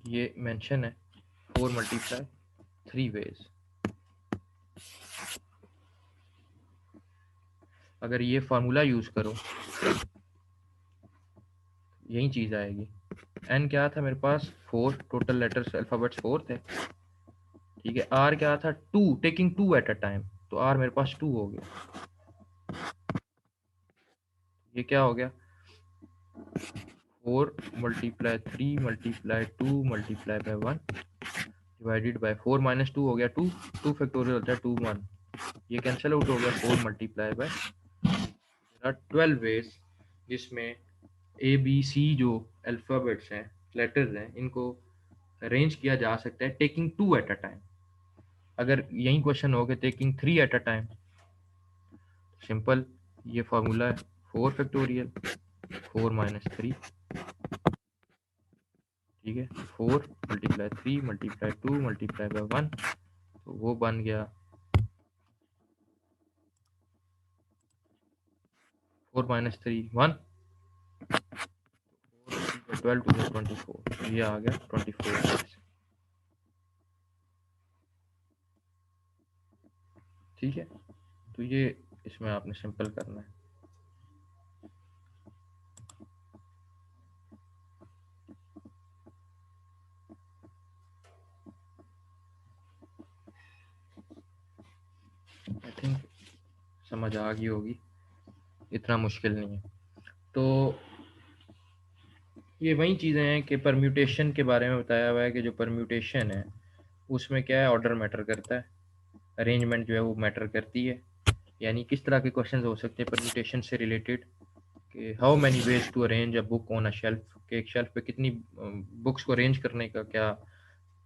S1: ये मेंशन है 4 मल्टीप्लाई 3 वेज। अगर ये फार्मूला यूज करो यही चीज आएगी। एन क्या था मेरे पास, 4, टोटल लेटर्स अल्फाबेट्स 4 थे। ठीक है। आर क्या था, 2, टेकिंग 2 एट अ टाइम, तो आर मेरे पास 2 हो गया। ये क्या हो गया, 4 multiply 3 multiply 2 multiply by 1 divided bye 4 minus 2 हो गया 2, 2 फैक्टोरियल होता है 2 1, ये कैंसिल आउट हो गया। 4 मल्टीप्लाई बाय 12 वेज जिसमें ए बी सी जो अल्फाबेट्स हैं, लेटर्स हैं, इनको अरेंज किया जा सकता है टेकिंग 2 एट अ टाइम। अगर यही क्वेश्चन हो गया taking 3 at a time, simple ये फॉर्मूला है 4 फैक्टोरियल 4 माइनस 3। ठीक है। 4 मल्टीप्लाई 3 मल्टीप्लाई 2 मल्टीप्लाई बाय 1, तो वो बन गया 4 माइनस 3 1, 12 टू 24, ये आ गया 24। ठीक है। तो ये इसमें आपने सिंपल करना है। आई थिंक समझ आ गई होगी, इतना मुश्किल नहीं है। तो ये वही चीज़ें हैं कि परम्यूटेशन के बारे में बताया हुआ है कि जो परम्यूटेशन है उसमें क्या है, ऑर्डर मैटर करता है, अरेंजमेंट जो है वो मैटर करती है। यानी किस तरह के क्वेश्चंस हो सकते हैं परम्यूटेशन से रिलेटेड, कि how many ways to arrange a book on a shelf, कि एक शेल्फ पे कितनी बुक्स को अरेंज करने का क्या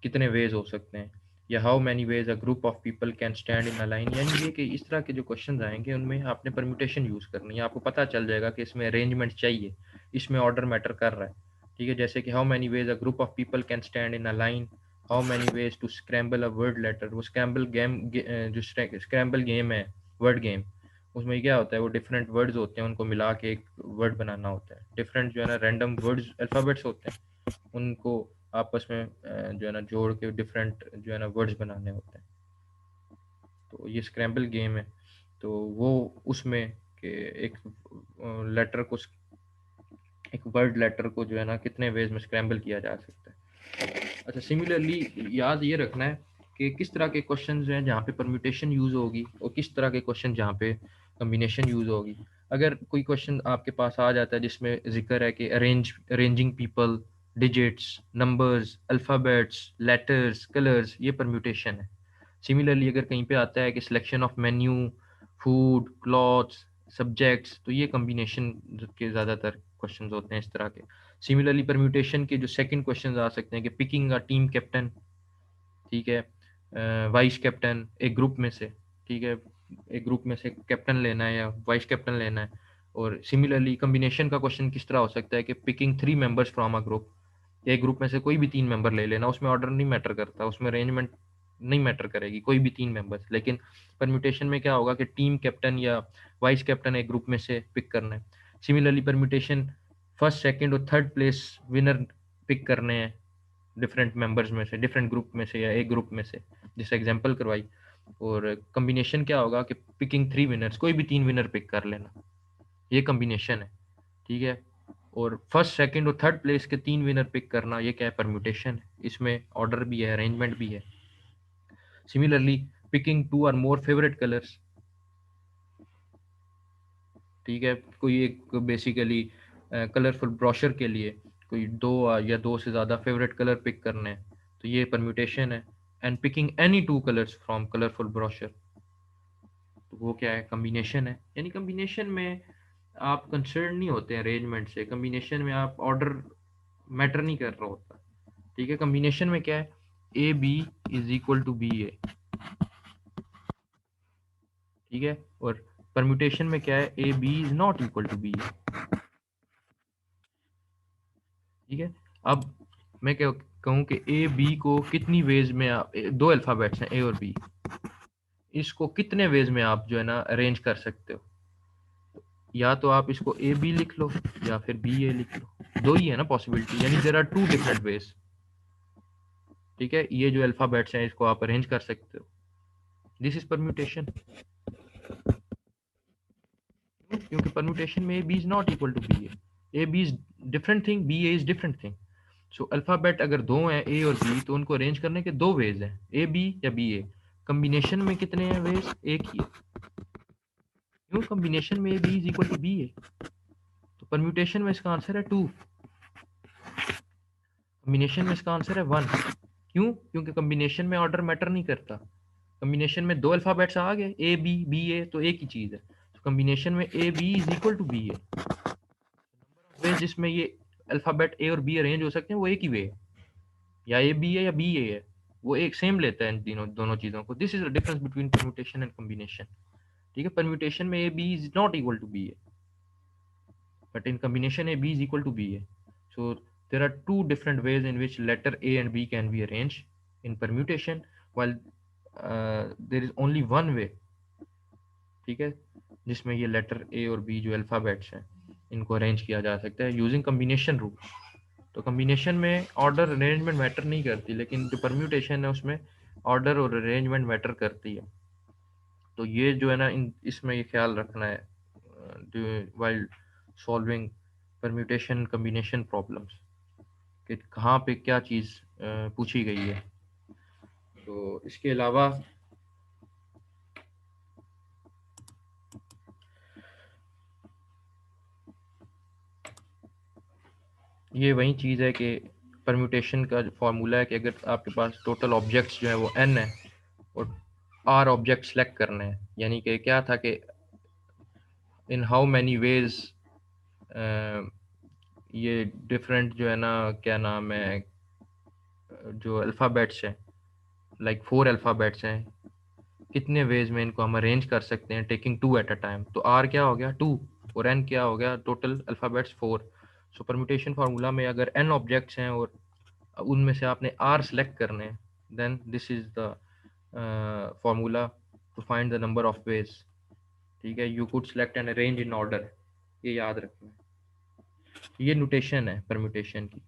S1: कितने वेज हो सकते हैं, या how many ways a group of people can stand in a line. यानी ये कि इस तरह के जो क्वेश्चंस आएंगे उनमें आपने परम्यूटेशन यूज़ करनी है, आपको पता चल जाएगा कि इसमें अरेंजमेंट चाहिए, इसमें ऑर्डर मैटर कर रहा है। ठीक है। जैसे कि how many ways a group of people can stand in a line, how many ways to scramble a word letter. वो स्क्रैम्बल गेम जो स्क्रैम्बल गेम है, वर्ड गेम, उसमें क्या होता है, वो डिफरेंट वर्ड्स होते हैं, उनको मिला के एक वर्ड बनाना होता है। डिफरेंट जो है ना रैंडम वर्ड्स अल्फ़ाबेट्स होते हैं, उनको आपस में जो है ना जोड़ के डिफरेंट जो है ना वर्ड्स बनाने होते हैं। तो ये स्क्रैम्बल गेम है। तो वो उसमें कि एक लेटर को, एक वर्ड लेटर को जो है ना कितने वेज में स्क्रैम्बल किया जा सकता है। अच्छा सिमिलरली याद ये रखना है कि किस तरह के क्वेश्चन हैं जहाँ पे परम्यूटेशन यूज़ होगी और किस तरह के क्वेश्चन जहाँ पे कम्बिनेशन यूज़ होगी। अगर कोई क्वेश्चन आपके पास आ जाता है जिसमें जिक्र है कि arranging people, digits, numbers, alphabets, letters, colours, ये परम्यूटेशन है। सिमिलरली अगर कहीं पे आता है कि selection of menu, food, clothes, subjects, तो ये कम्बिनेशन के ज़्यादातर क्वेश्चंस होते हैं इस तरह के। सिमिलरली परम्यूटेशन के जो सेकंड क्वेश्चंस आ सकते हैं कि पिकिंग अ टीम कैप्टन, ठीक है, वाइस कैप्टन एक ग्रुप में से, ठीक है, एक ग्रुप में से कैप्टन लेना है या वाइस कैप्टन लेना है। और सिमिलरली कम्बिनेशन का क्वेश्चन किस तरह हो सकता है कि picking 3 members from a group, एक ग्रुप में से कोई भी 3 मेंबर ले लेना, उसमें ऑर्डर नहीं मैटर करता, उसमें अरेंजमेंट नहीं मैटर करेगी, कोई भी 3 मेंबर्स। लेकिन परम्यूटेशन में क्या होगा कि टीम कैप्टन या वाइस कैप्टन एक ग्रुप में से पिक करना है। सिमिलरली परम्यूटेशन फर्स्ट सेकंड और थर्ड प्लेस विनर पिक करने हैं डिफरेंट मेंबर्स में से, डिफरेंट ग्रुप में से या एक ग्रुप में से, जैसे एग्जांपल करवाई। और कम्बिनेशन क्या होगा कि पिकिंग 3 विनर्स, कोई भी 3 विनर पिक कर लेना, ये कम्बिनेशन है। ठीक है। और फर्स्ट सेकंड और थर्ड प्लेस के 3 विनर पिक करना, ये क्या है, परम्यूटेशन है। इसमें ऑर्डर भी है, अरेंजमेंट भी है। सिमिलरली पिकिंग 2 और मोर फेवरेट कलर्स, ठीक है। कोई एक बेसिकली कलरफुल ब्रोशर के लिए कोई 2 या 2 से ज़्यादा फेवरेट कलर पिक करने हैं, तो ये परम्यूटेशन है। And picking any 2 colours from colourful brochure, तो वो क्या है, कम्बिनेशन है। यानी कम्बिनेशन में आप कंसर्न नहीं होते हैं अरेंजमेंट से, कम्बिनेशन में आप ऑर्डर मैटर नहीं कर रहा होता। ठीक है, कम्बिनेशन में क्या है, A B is equal to B A, ठीक है। और परम्यूटेशन में क्या है, A B is not equal to B A, ठीक है। अब मैं क्या कहूँ कि ए बी को कितनी वेज में आप, दो अल्फ़ाबेट्स हैं ए और बी, इसको कितने वेज में आप जो है ना अरेंज कर सकते हो। या तो आप इसको ए बी लिख लो या फिर बी ए लिख लो, दो ही है ना पॉसिबिलिटी, यानी there are two different ways. ठीक है, ये जो अल्फ़ाबेट्स हैं इसको आप अरेंज कर सकते हो, दिस इज परम्यूटेशन। क्योंकि परम्यूटेशन में A B is not equal to B A B is different thing, B A is different thing. So alphabet अगर दो हैं ए और बी, तो उनको अरेंज करने के दो वेज हैं, ए बी या बी ए। कम्बिनेशन में कितने हैं वेज, एक ही है। क्यों, कम्बिनेशन में A B is equal to B A, तो परम्यूटेशन में इसका आंसर है 2, कम्बिनेशन में इसका आंसर है 1। क्यों, क्योंकि कम्बिनेशन में ऑर्डर मैटर नहीं करता। कम्बिनेशन में दो अल्फ़ाबेट्स आ गए ए बी बी ए, तो एक ही चीज़ है। तो कम्बिनेशन में A B is equal to B A, वे जिसमें ये अल्फ़ाबेट ए और बी अरेंज हो सकते हैं वो एक ही वे है, या ए बी है या बी ए है, वो एक सेम लेता है इन तीनों दोनों चीज़ों को। This is the difference between permutation and combination. ठीक है, परम्यूटेशन में A B is not equal to B A, but in combination a b is equal to b a. So there are two different ways in which letter a and b can be arranged in permutation, while there is only one way, ठीक है, जिसमें ये letter ए और B जो alphabets हैं इनको arrange किया जा सकता है यूजिंग कम्बिनेशन रूल। तो कम्बिनेशन में ऑर्डर अरेंजमेंट मैटर नहीं करती, लेकिन जो परम्यूटेशन है उसमें ऑर्डर और अरेंजमेंट मैटर करती है। तो ये जो है ना, इसमें ये ख्याल रखना है while solving permutation combination problems, कि कहाँ पे क्या चीज़ पूछी गई है। तो इसके अलावा ये वही चीज़ है कि परम्यूटेशन का फॉर्मूला है कि अगर आपके पास टोटल ऑब्जेक्ट्स जो है वो n है और r ऑब्जेक्ट सेलेक्ट करने हैं, यानी कि क्या था कि इन हाउ मैनी वेज ये डिफरेंट जो है ना, क्या नाम है, जो अल्फ़ाबेट्स हैं, लाइक 4 अल्फ़ाबेट्स हैं, कितने वेज में इनको हम अरेंज कर सकते हैं टेकिंग 2 एट अ टाइम। तो आर क्या हो गया 2 और एन क्या हो गया, टोटल अल्फ़ाबेट्स 4। सो परम्यूटेशन फार्मूला में अगर एन ऑब्जेक्ट्स हैं और उनमें से आपने आर सेलेक्ट करने हैं, then this is the formula to find the number of ways. ठीक है, you could select and arrange in order, ये याद रखना है। ये नोटेशन है परम्यूटेशन की।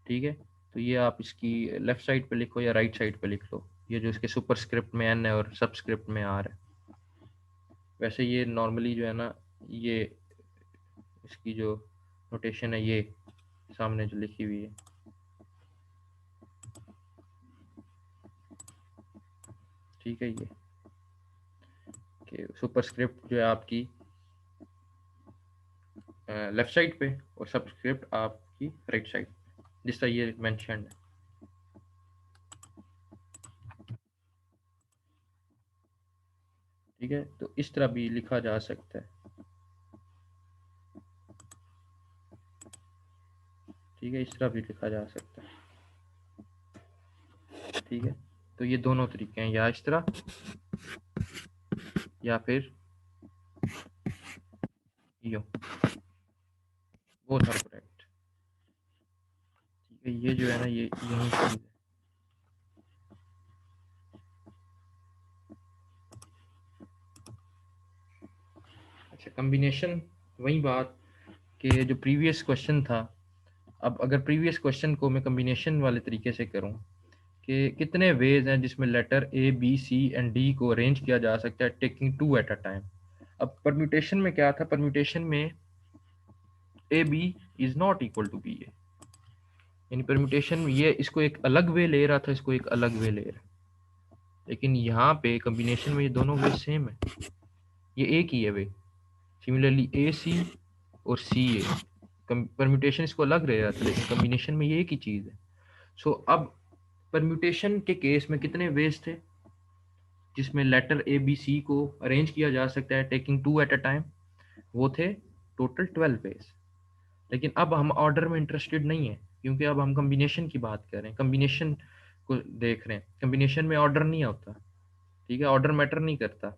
S1: ठीक है, तो ये आप इसकी लेफ्ट साइड पे लिखो या राइट साइड पे लिख लो, ये जो इसके सुपरस्क्रिप्ट में एन है और सबस्क्रिप्ट में आर है। वैसे ये नॉर्मली जो है ना, ये इसकी जो नोटेशन है ये सामने जो लिखी हुई है, ठीक है, ये कि सुपरस्क्रिप्ट जो है आपकी लेफ्ट साइड पे और सबस्क्रिप्ट आपकी राइट साइड, जिस तरह ये मेंशन है। ठीक है, तो इस तरह भी लिखा जा सकता है। ठीक है, इस तरह भी लिखा जा सकता है। ठीक है, तो ये दोनों तरीके हैं, या इस तरह या फिर यो, वो था करेक्ट। ठीक है, ये जो है ना, ये यही चीज़ है। अच्छा, कम्बिनेशन, वही बात कि जो प्रीवियस क्वेश्चन था, अब अगर प्रीवियस क्वेश्चन को मैं कम्बिनेशन वाले तरीके से करूं कि कितने वेज हैं जिसमें letter A B C and D को अरेंज किया जा सकता है टेकिंग 2 एट अ टाइम। अब परम्यूटेशन में क्या था, परम्यूटेशन में A B is not equal to B A, यानी परम्यूटेशन में ये इसको एक अलग वे ले रहा था, इसको एक अलग वे ले रहा है, लेकिन यहाँ पे कॉम्बिनेशन में ये दोनों वे सेम है, ये एक ही है वे। सिमिलरली ए सी और सी ए, परम्यूटेशन इसको अलग ले रहा था लेकिन कॉम्बिनेशन में ये एक ही चीज़ है। सो अब परम्यूटेशन के केस में कितने वेज थे जिसमें लेटर ए बी सी को अरेंज किया जा सकता है taking two at a time, वो थे टोटल 12 वेज। लेकिन अब हम ऑर्डर में इंटरेस्टेड नहीं है, क्योंकि अब हम कम्बिनेशन की बात कर रहे हैं, कम्बिनेशन को देख रहे हैं। कम्बिनेशन में ऑर्डर नहीं होता, ठीक है, ऑर्डर मैटर नहीं करता,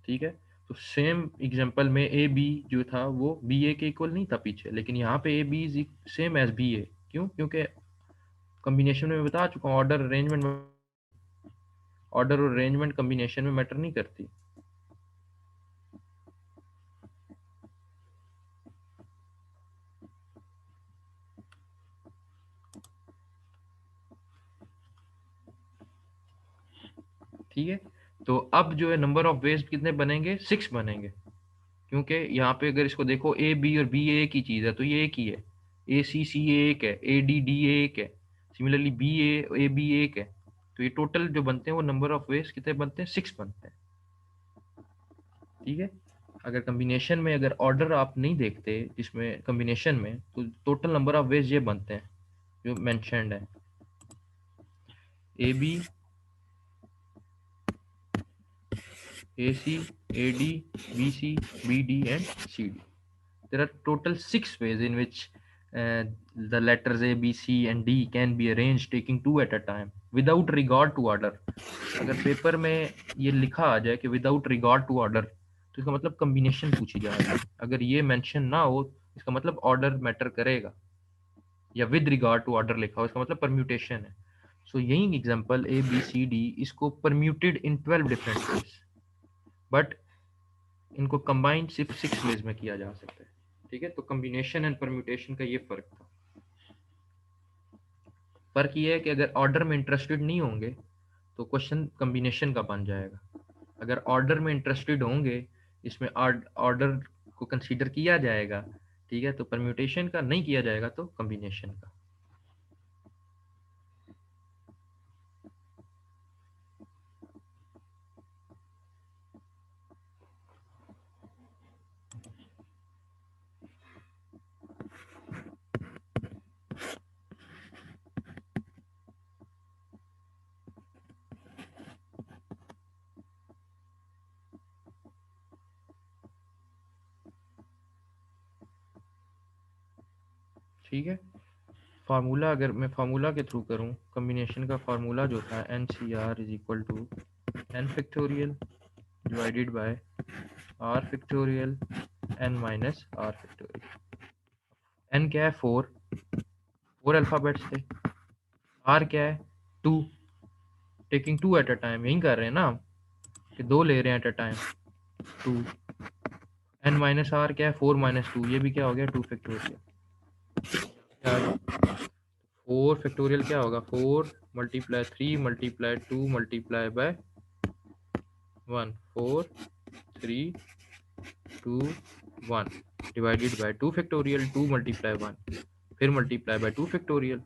S1: ठीक है। तो सेम एग्जांपल में ए बी जो था वो बी ए के इक्वल नहीं था पीछे, लेकिन यहाँ पे A B is same as B A. क्यों? क्योंकि कम्बिनेशन में बता चुका हूँ, ऑर्डर अरेंजमेंट, ऑर्डर और अरेंजमेंट कम्बिनेशन में मैटर नहीं करती। ठीक है, तो अब जो है नंबर ऑफ वेज कितने बनेंगे? 6 बनेंगे, क्योंकि यहाँ पे अगर इसको देखो ए बी और बी ए एक ही चीज़ है, तो ये एक ही है। ए सी सी ए एक है, ए डी डी ए एक है, सिमिलरली बी ए बी एक है। तो ये टोटल जो बनते हैं वो नंबर ऑफ वेज कितने बनते हैं? 6 बनते हैं, ठीक है। अगर कम्बिनेशन में अगर ऑर्डर आप नहीं देखते जिसमें कम्बिनेशन में, तो टोटल नंबर ऑफ वेज ये बनते हैं जो मैंशनड है, A B, A C, A D, B C, B D and C D. There are total 6 ways in which the letters A, B, C and D can be arranged taking two at a time without regard to order. अगर paper में ये लिखा आ जाए कि without regard to order, तो इसका मतलब combination पूछी जा रही है। अगर ये मेंशन ना हो, इसका मतलब ऑर्डर मैटर करेगा, या विद रिगार्ड टू ऑर्डर लिखा हो, इसका मतलब परम्यूटेशन है। सो यही example A B C D, इसको permuted in 12 different ways, but इनको कंबाइंड सिर्फ 6 वेज में किया जा सकता है, ठीक है। तो कॉम्बिनेशन एंड परम्यूटेशन का ये फर्क था। फर्क ये है कि अगर ऑर्डर में इंटरेस्टेड नहीं होंगे तो क्वेश्चन कॉम्बिनेशन का बन जाएगा। अगर ऑर्डर में इंटरेस्टेड होंगे, इसमें ऑर्डर को कंसीडर किया जाएगा, ठीक है, तो परम्यूटेशन का नहीं किया जाएगा तो कॉम्बिनेशन का। ठीक है, फार्मूला अगर मैं फार्मूला के थ्रू करूं, कॉम्बिनेशन का फार्मूला जो था n C r is equal to n factorial divided by r factorial n minus are factorial. N क्या है? 4 अल्फाबेट्स थे। आर क्या है? 2, टेकिंग 2 एट अ टाइम, यही कर रहे हैं ना हम कि 2 ले रहे हैं at a time, 2। N minus r क्या है? 4 माइनस 2, ये भी क्या हो गया? 2 फैक्टोरियल। 4 फैक्टोरियल क्या होगा? 4 multiply 3 multiply 2 multiply by 1, 4 3 2 1 divided by 2 factorial, 2 multiply 1 फिर multiply by 2 factorial,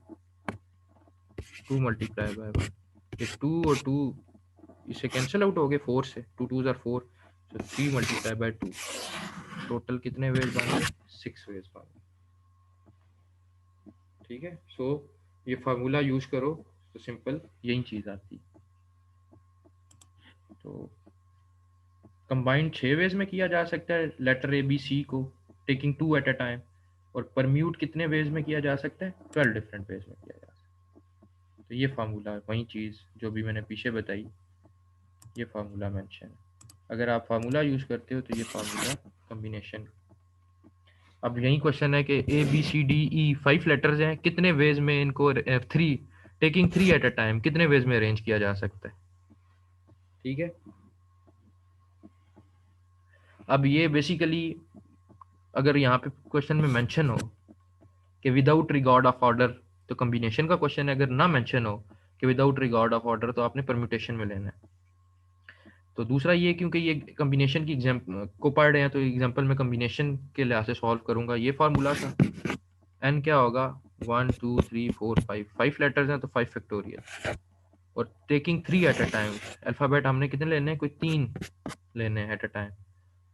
S1: 2 multiply by 1। ये 2 और 2 इससे कैंसिल आउट हो गए, 4 से 2 2 are 4, so 3 multiply by 2। Total कितने वेज बन गए? 6 वेज बन गए, ठीक है। सो ये फार्मूला यूज करो तो सिंपल यही चीज आती है। तो कंबाइंड 6 वेज में किया जा सकता है लेटर ए बी सी को टेकिंग 2 एट अ टाइम, और परम्यूट कितने वेज में किया जा सकता है? 12 डिफरेंट वेज में किया जा सकता है। तो ये फार्मूला वही चीज़ जो भी मैंने पीछे बताई, ये फार्मूला मेंशन है। अगर आप फार्मूला यूज करते हो तो ये फार्मूला कॉम्बिनेशन। अब यही क्वेश्चन है कि A B C D E 5 letters हैं, कितने वेज में इनको 3 टेकिंग 3 एट अ टाइम कितने वेज में अरेंज किया जा सकता है, ठीक है। अब ये बेसिकली अगर यहाँ पे क्वेश्चन में मेंशन हो कि विदाउट रिगार्ड ऑफ ऑर्डर, तो कॉम्बिनेशन का क्वेश्चन है। अगर ना मेंशन हो कि विदाउट रिगार्ड ऑफ ऑर्डर, तो आपने परम्यूटेशन में लेना है। तो दूसरा ये, क्योंकि ये कम्बिनेशन की एग्जाम को पढ़ रहे हैं तो एग्जाम्पल में कम्बिनेशन के लिहाज से सॉल्व करूंगा। ये फार्मूला था, एन क्या होगा, 1 2 3 4 5, 5 लेटर्स हैं तो 5 फैक्टोरियल, और taking 3 at a time. Alphabet हमने कितने लेने हैं, कोई 3 लेने हैं एट अ टाइम।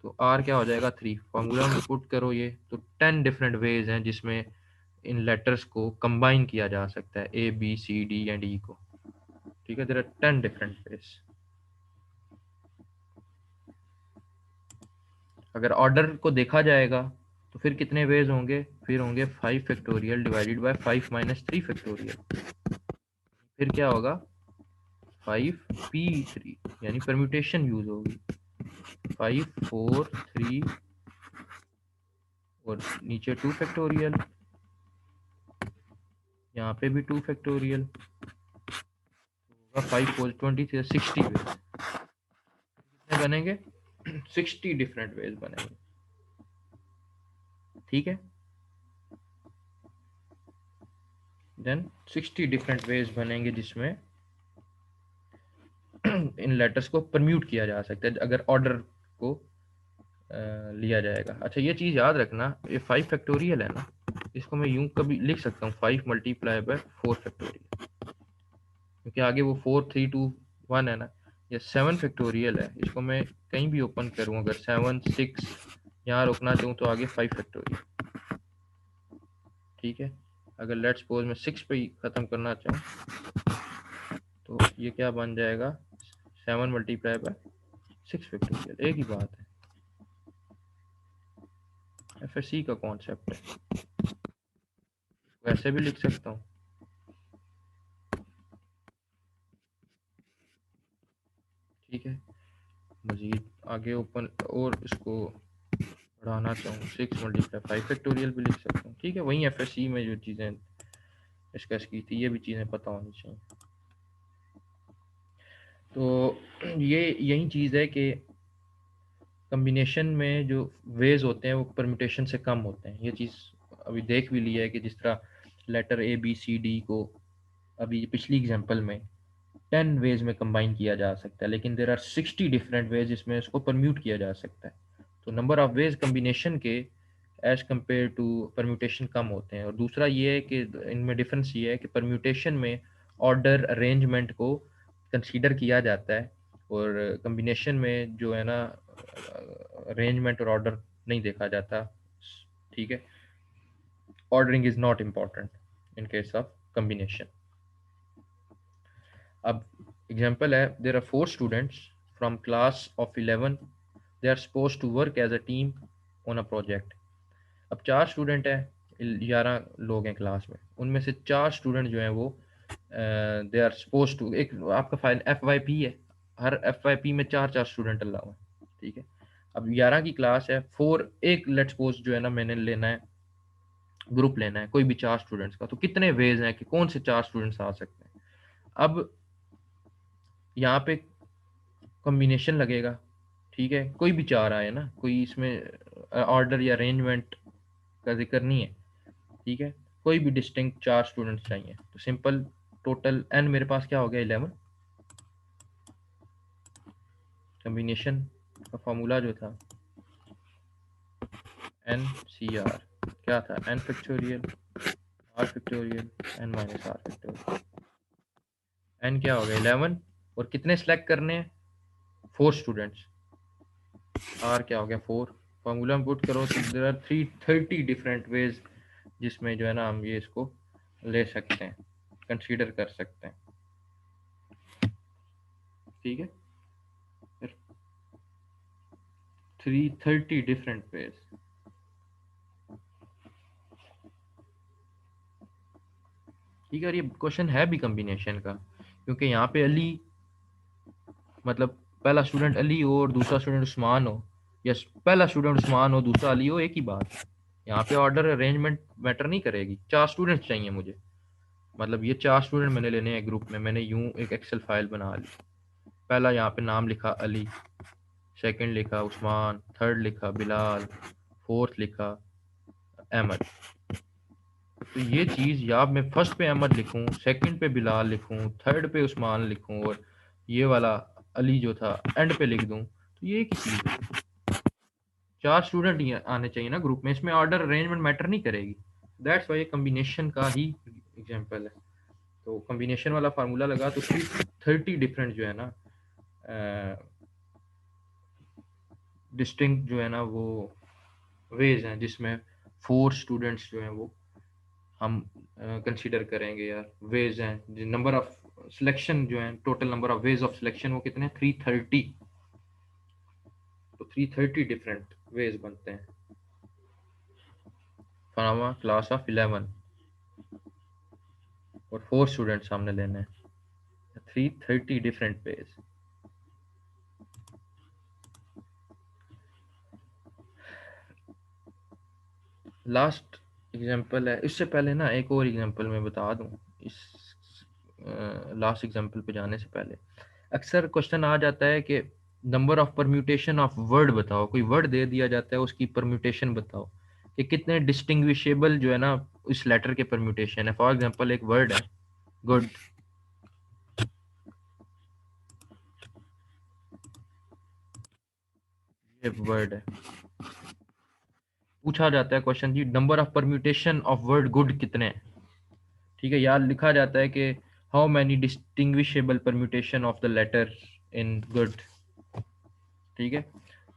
S1: तो आर क्या हो जाएगा, 3। फार्मूला में पुट करो ये, तो 10 डिफरेंट वेज हैं जिसमें इन लेटर्स को कंबाइन किया जा सकता है, A B C D and E को। ठीक है, देयर आर 10 डिफरेंट वेज। अगर ऑर्डर को देखा जाएगा तो फिर कितने वेज होंगे, फिर होंगे 5 factorial divided bye 5 minus 3 factorial. फिर क्या होगा, 5p3, यानी परम्यूटेशन यूज होगी, 5 4 3 और नीचे 2 फैक्टोरियल, यहाँ पे भी 2 फैक्टोरियल, 5 4 20 60 वेज। कितने बनेंगे, 60 डिफरेंट वेज बनेंगे। ठीक है, देन 60 डिफरेंट वेज बनेंगे जिसमें इन लेटर्स को परम्यूट किया जा सकता है अगर ऑर्डर को लिया जाएगा। अच्छा, ये चीज़ याद रखना, ये 5 फैक्टोरियल है ना, इसको मैं यूं कभी लिख सकता हूँ 5 मल्टीप्लाई बाय 4 फैक्टोरियल, क्योंकि आगे वो 4 3 2 1 है ना। ये 7 फैक्टोरियल है, इसको मैं कहीं भी ओपन करूँ, अगर 7 6 यहाँ रोकना चाहूँ तो आगे 5 फैक्टोरियल। ठीक है, अगर लेट्स सपोज मैं 6 पे ही ख़त्म करना चाहूँ तो ये क्या बन जाएगा, 7 मल्टीप्लाई बाय 6 फैक्टोरियल, एक ही बात है। एफएससी का कॉन्सेप्ट है, वैसे भी लिख सकता हूँ। ठीक है, मजीद आगे ओपन और इसको बढ़ाना चाहूँ, 6 मल्टीप्लाई 5 फैक्टोरियल भी लिख सकता हूँ। ठीक है, वहीं एफएससी में जो चीज़ें डिस्कस की थी ये भी चीज़ें पता होनी चाहिए। तो ये यही चीज़ है कि कम्बिनेशन में जो वेज होते हैं वो परम्यूटेशन से कम होते हैं। ये चीज़ अभी देख भी लिया है कि जिस तरह letter A B C D को अभी पिछली एग्जांपल में 10 वेज में कंबाइन किया जा सकता है, लेकिन देर आर 60 डिफरेंट वेज जिसमें इसको परम्यूट किया जा सकता है। तो नंबर ऑफ वेज कम्बिनेशन के एज कम्पेयर टू परम्यूटेशन कम होते हैं। और दूसरा ये है कि इनमें डिफरेंस ये है कि परम्यूटेशन में ऑर्डर अरेंजमेंट को कंसीडर किया जाता है, और कम्बिनेशन में जो है ना अरेंजमेंट और ऑर्डर नहीं देखा जाता। ठीक है, ordering is not important in case of combination. अब एग्जाम्पल है, there are 4 students from class of 11, they are suppose to work as a team on a project. अब 4 स्टूडेंट हैं, 11 लोग हैं क्लास में, उनमें से 4 स्टूडेंट जो हैं वो दे आर सपोज टू, एक आपका फाइल एफ वाई पी है, हर एफ वाई पी में 4 4 स्टूडेंट अलाउ हैं। ठीक है, अब 11 की क्लास है, 4 एक लेट सपोज जो है ना मैंने लेना है, ग्रुप लेना है कोई भी 4 स्टूडेंट्स का, तो कितने वेज हैं कि कौन से 4 स्टूडेंट्स आ सकते हैं। अब यहाँ पे कॉम्बिनेशन लगेगा। ठीक है, कोई भी 4 आए ना, कोई इसमें ऑर्डर या अरेंजमेंट का जिक्र नहीं है। ठीक है, कोई भी डिस्टिंक्ट 4 स्टूडेंट्स चाहिए, तो सिंपल टोटल एन मेरे पास क्या हो गया, 11। कॉम्बिनेशन का फॉर्मूला जो था एन सी आर क्या था, n factorial R factorial n minus are factorial. N क्या हो गया, 11, और कितने सेलेक्ट करने हैं, 4 स्टूडेंट्स। आर क्या हो गया, 4। फॉर्मूला में पुट करो तो देयर आर 330 डिफरेंट वेज जिसमें जो है ना हम ये इसको ले सकते हैं, कंसीडर कर सकते हैं। ठीक है, 330 डिफरेंट वेज। ठीक है, और ये क्वेश्चन है भी कम्बिनेशन का, क्योंकि यहाँ पे अली, मतलब पहला स्टूडेंट अली हो और दूसरा स्टूडेंट उस्मान हो, या पहला स्टूडेंट उस्मान हो दूसरा अली हो, एक ही बात है। यहाँ पे ऑर्डर अरेंजमेंट मैटर नहीं करेगी। 4 स्टूडेंट्स चाहिए मुझे, मतलब ये 4 स्टूडेंट मैंने लेने हैं ग्रुप में। मैंने यूं एक एक्सेल फाइल बना ली, पहला यहाँ पे नाम लिखा अली, सेकंड लिखा उस्मान, थर्ड लिखा बिलाल, फोर्थ लिखा अहमद। तो ये चीज़ या मैं फर्स्ट पे अहमद लिखूं, सेकंड पे बिलाल लिखूं, थर्ड पे उस्मान लिखूं, और ये वाला अली जो था एंड पे लिख दूं, तो ये की चीज है। 4 स्टूडेंट ही आने चाहिए ना ग्रुप में, इसमें ऑर्डर अरेंजमेंट मैटर नहीं करेगी। दैट्स वाई ये कम्बिनेशन का ही एग्जांपल है। तो कम्बिनेशन वाला फार्मूला लगा तो 30 डिफरेंट जो है ना डिस्टिंक्ट जो है ना वो वेज हैं जिसमें 4 स्टूडेंट्स जो हैं वो हम कंसीडर करेंगे यार। वेज हैं, नंबर ऑफ सिलेक्शन जो है, total number of ways of selection वो कितने हैं? 330। तो 330 डिफरेंट वेज बनते हैं फ्रॉम अ क्लास ऑफ 11 और 4 स्टूडेंट्स सामने लेने हैं। 330 डिफरेंट वेज। लास्ट एग्जांपल है, इससे पहले ना एक और एग्जांपल मैं बता दूं। इस लास्ट एग्जांपल पे जाने से पहले अक्सर क्वेश्चन आ जाता है कि number of permutation of word बताओ। कोई वर्ड दे दिया जाता है, उसकी परम्यूटेशन बताओ कि कितने डिस्टिंग्विशेबल जो है ना इस लेटर के परम्यूटेशन है। फॉर एग्जांपल एक वर्ड है गुड, ये वर्ड है। पूछा जाता है क्वेश्चन जी number of permutation of word good कितने हैं। ठीक है, यार लिखा जाता है कि how many distinguishable permutation of the letter in good. ठीक है,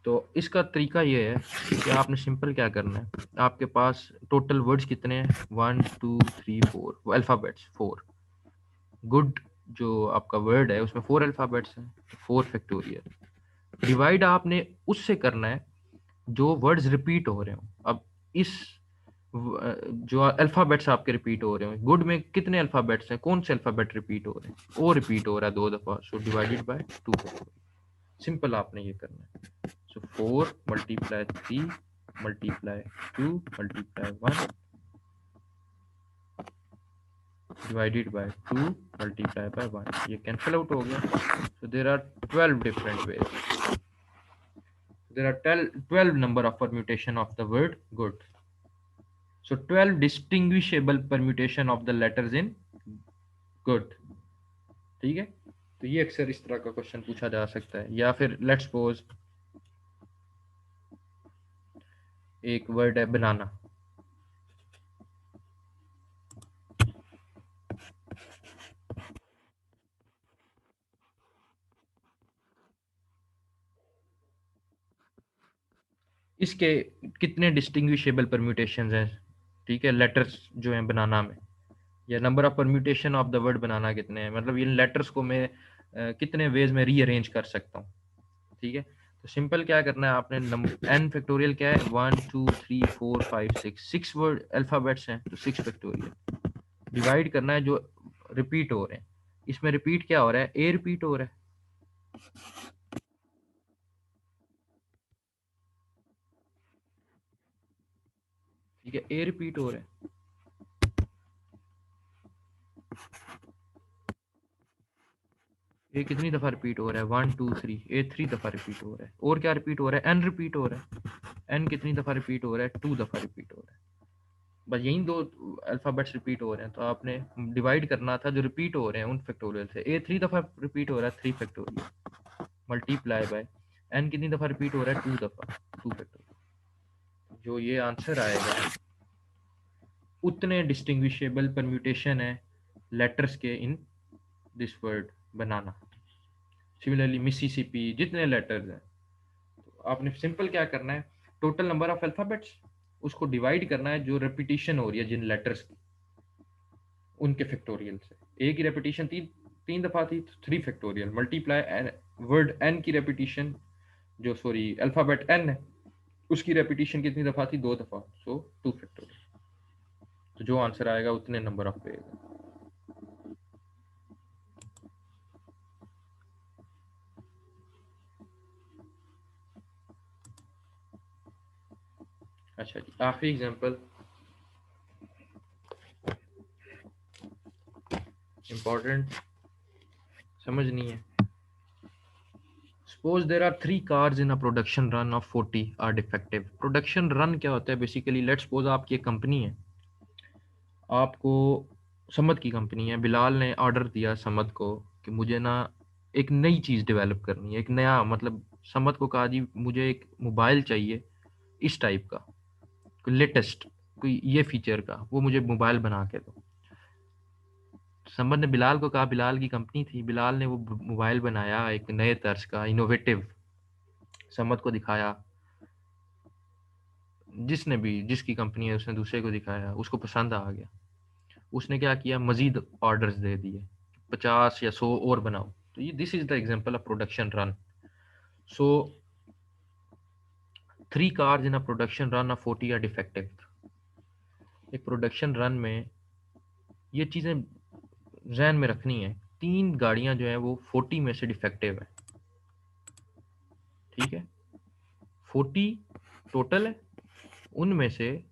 S1: तो इसका तरीका ये है कि आपने सिंपल क्या करना है, आपके पास टोटल वर्ड्स कितने हैं? 1 2 3 4 अल्फ़ाबेट्स 4। गुड जो आपका वर्ड है उसमें 4 अल्फ़ाबेट्स हैं, 4 फैक्टोरियल। डिवाइड आपने उससे करना है जो वर्ड्स रिपीट हो रहे हो। अब इस जो अल्फ़ाबेट्स आपके रिपीट हो रहे हो, गुड में कितने अल्फ़ाबेट्स हैं? कौन से अल्फ़ाबेट रिपीट हो रहे हैं? ओ रिपीट हो रहा है 2 दफ़ा, सो डिवाइडेड बाय 2। सिंपल आपने ये करना है। So 4 multiply 3 multiply 2 multiply 1 divided by 2 multiply by 1। ये कैंसिल आउट हो गया। So there are 12 different ways. There are 12 number of permutation of the word good. So 12 distinguishable permutation of the letters in good. ठीक है, तो ये अक्सर इस तरह का क्वेश्चन पूछा जा सकता है। या फिर लेट्स सपोज एक वर्ड है बनाना। इसके कितने डिस्टिंग्विशेबल परम्यूटेशंस हैं? ठीक है, लेटर्स जो हैं बनाना में, या number of permutation of the word बनाना कितने हैं, मतलब इन लेटर्स को मैं कितने वेज में रीअरेंज कर सकता हूँ। ठीक है, तो सिंपल क्या करना है आपने, एन फैक्टोरियल क्या है? 1 2 3 4 5 6, 6 वर्ड अल्फाबेट्स हैं तो 6 फैक्टोरियल। डिवाइड करना है जो रिपीट हो रहे हैं। इसमें रिपीट क्या हो रहा है? ए रिपीट हो रहा है। ठीक है, ए रिपीट हो रहा है। ए कितनी दफा रिपीट हो रहा है? 1 2 3। ए 3 दफा रिपीट हो रहा है। और क्या रिपीट हो रहा है? एन रिपीट हो रहा है। एन कितनी दफा रिपीट हो रहा है? 2 दफा रिपीट हो रहा है। बस यही 2 अल्फाबेट्स रिपीट हो रहे हैं, तो आपने डिवाइड करना था जो रिपीट हो रहे हैं उन फैक्टोरियल से। ए 3 दफा रिपीट हो रहा है, 3 फैक्टोरियल मल्टीप्लाई बाय एन कितनी दफा रिपीट हो रहा है? 2 दफा, 2 फैक्टोरियल। जो ये आंसर आएगा उतने डिस्टिंग्विशेबल परम्यूटेशन है लेटर्स के in this word banana. Similarly Mississippi, जितने लेटर्स हैं, तो आपने सिंपल क्या करना है, टोटल नंबर ऑफ अल्फाबेट्स उसको डिवाइड करना है जो रेपिटेशन हो रही है जिन लेटर्स की, उनके फैक्टोरियल से। ए की रेपिटेशन 3 दफा थी तो 3 फैक्टोरियल मल्टीप्लाई वर्ड एन की रेपिटेशन, जो सॉरी अल्फाबेट एन है उसकी रेपिटेशन कितनी दफा थी? 2 दफा, सो 2 फैक्टोरियल। तो जो आंसर आएगा उतने नंबर ऑफ पेज। अच्छा जी, आखिरी एग्जांपल इंपॉर्टेंट समझनी है। Suppose there are 3 cars in a production run of 40 are defective. Production run क्या होता है बेसिकली? लेट्स सपोज आपकी एक कंपनी है, आपको समद की कंपनी है, बिलाल ने ऑर्डर दिया समद को कि मुझे ना एक नई चीज़ डेवलप करनी है, एक नया मतलब समद को कहा जी मुझे एक मोबाइल चाहिए इस टाइप का, कोई लेटेस्ट, कोई ये फीचर का, वो मुझे मोबाइल बना के दो। समद ने बिलाल को कहा, बिलाल की कंपनी थी, बिलाल ने वो मोबाइल बनाया एक नए तर्ज का, इनोवेटिव, समद को दिखाया, जिसने भी, जिसकी कंपनी है उसने दूसरे को दिखाया, उसको पसंद आ गया, उसने क्या किया, मजीद ऑर्डर्स दे दिए, 50 या 100 और बनाओ। तो ये this is the example of production run. So 3 cars in a production run of 40 are defective। एक प्रोडक्शन रन में ये चीज़ें जहन में रखनी है, 3 गाड़ियां जो है वो 40 में से डिफेक्टिव है, ठीक है, 40 टोटल है, उनमें से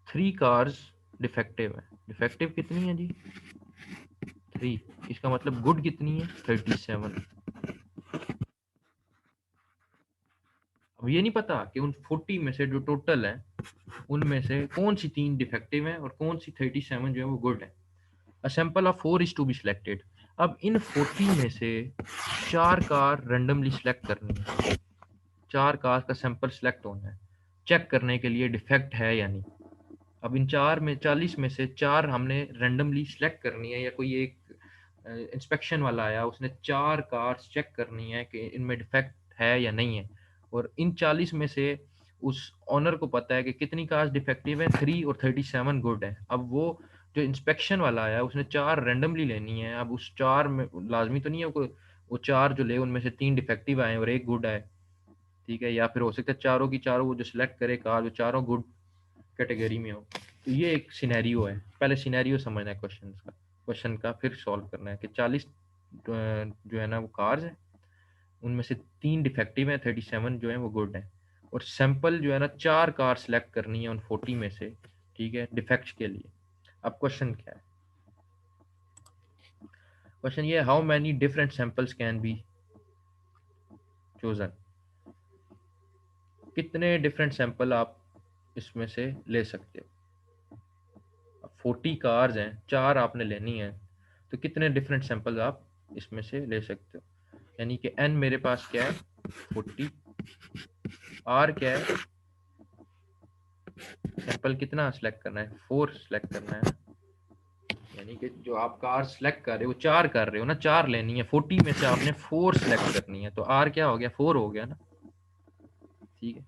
S1: 3 cars डिफेक्टिव है। डिफेक्टिव कितनी है जी, 3, इसका मतलब गुड कितनी है, 37। अब ये नहीं पता कि उन 40 में से जो टोटल है उनमें से कौन सी 3 डिफेक्टिव है और कौन सी 37 जो है वो गुड है। A sample of 4 is to be selected। अब इन 40 में से 4 कार रेंडमली सिलेक्ट करनी है, 4 कार का सैंपल सिलेक्ट होना है चेक करने के लिए डिफेक्ट है या नहीं। अब इन 40 में से 4 हमने रेंडमली सिलेक्ट करनी है, या कोई एक इंस्पेक्शन वाला आया उसने 4 कार चेक करनी है कि इनमें डिफेक्ट है या नहीं है, और इन 40 में से उस ऑनर को पता है कि कितनी कार्स डिफेक्टिव है, 3 और 37 गुड है। अब वो जो इंस्पेक्शन वाला आया उसने 4 रेंडमली लेनी है, अब उस 4 में लाजमी तो नहीं है वो 4 जो ले उनमें से 3 डिफेक्टिव आए और एक गुड आए, ठीक है, या फिर हो सकता है चारों की चारों वो जो सिलेक्ट करे कार जो चारों गुड कैटेगरी में हो। तो ये एक सिनेरियो है, पहले सिनेरियो समझना है क्वेश्चन का, फिर सॉल्व करना है कि 40 जो है ना वो कार्स है, उनमें से 3 डिफेक्टिव है, 37 जो है वो गुड है, और सैंपल जो है ना 4 कार सिलेक्ट करनी है उन 40 में से, ठीक है, डिफेक्ट के लिए। अब क्वेश्चन क्या है, क्वेश्चन ये, how many different samples can be chosen, कितने डिफरेंट सैंपल आप इसमें से ले सकते हो। अब 40 कार्स हैं, 4 आपने लेनी है, तो कितने डिफरेंट सैंपल आप इसमें से ले सकते हो, यानी कि n मेरे पास क्या है 40, r क्या है, सैंपल कितना सिलेक्ट करना है, 4 सिलेक्ट करना है, यानी कि जो आप कार सिलेक्ट कर रहे हो 4 कर रहे हो ना, 4 लेनी है, 40 में से आपने 4 सिलेक्ट करनी है, तो r क्या हो गया, 4 हो गया ना, ठीक है।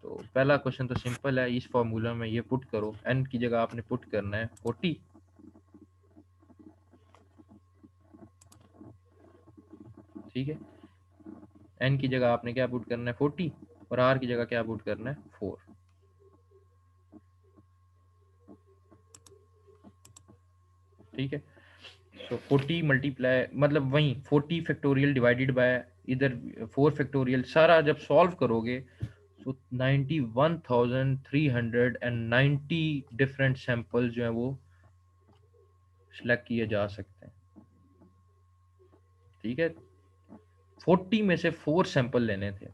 S1: तो पहला क्वेश्चन तो सिंपल है, इस फॉर्मूला में ये पुट करो, n की जगह आपने पुट करना है 40, ठीक है, n की जगह आपने क्या पुट करना है 40, और r की जगह क्या पुट करना है 4, ठीक है। सो 40 मल्टीप्लाई मतलब वही 40 फैक्टोरियल डिवाइडेड बाय इधर 4 फैक्टोरियल, सारा जब सॉल्व करोगे तो 91,390 डिफरेंट सैंपल जो है वो सिलेक्ट किए जा सकते हैं, ठीक है। 40 में से 4 सैंपल लेने थे,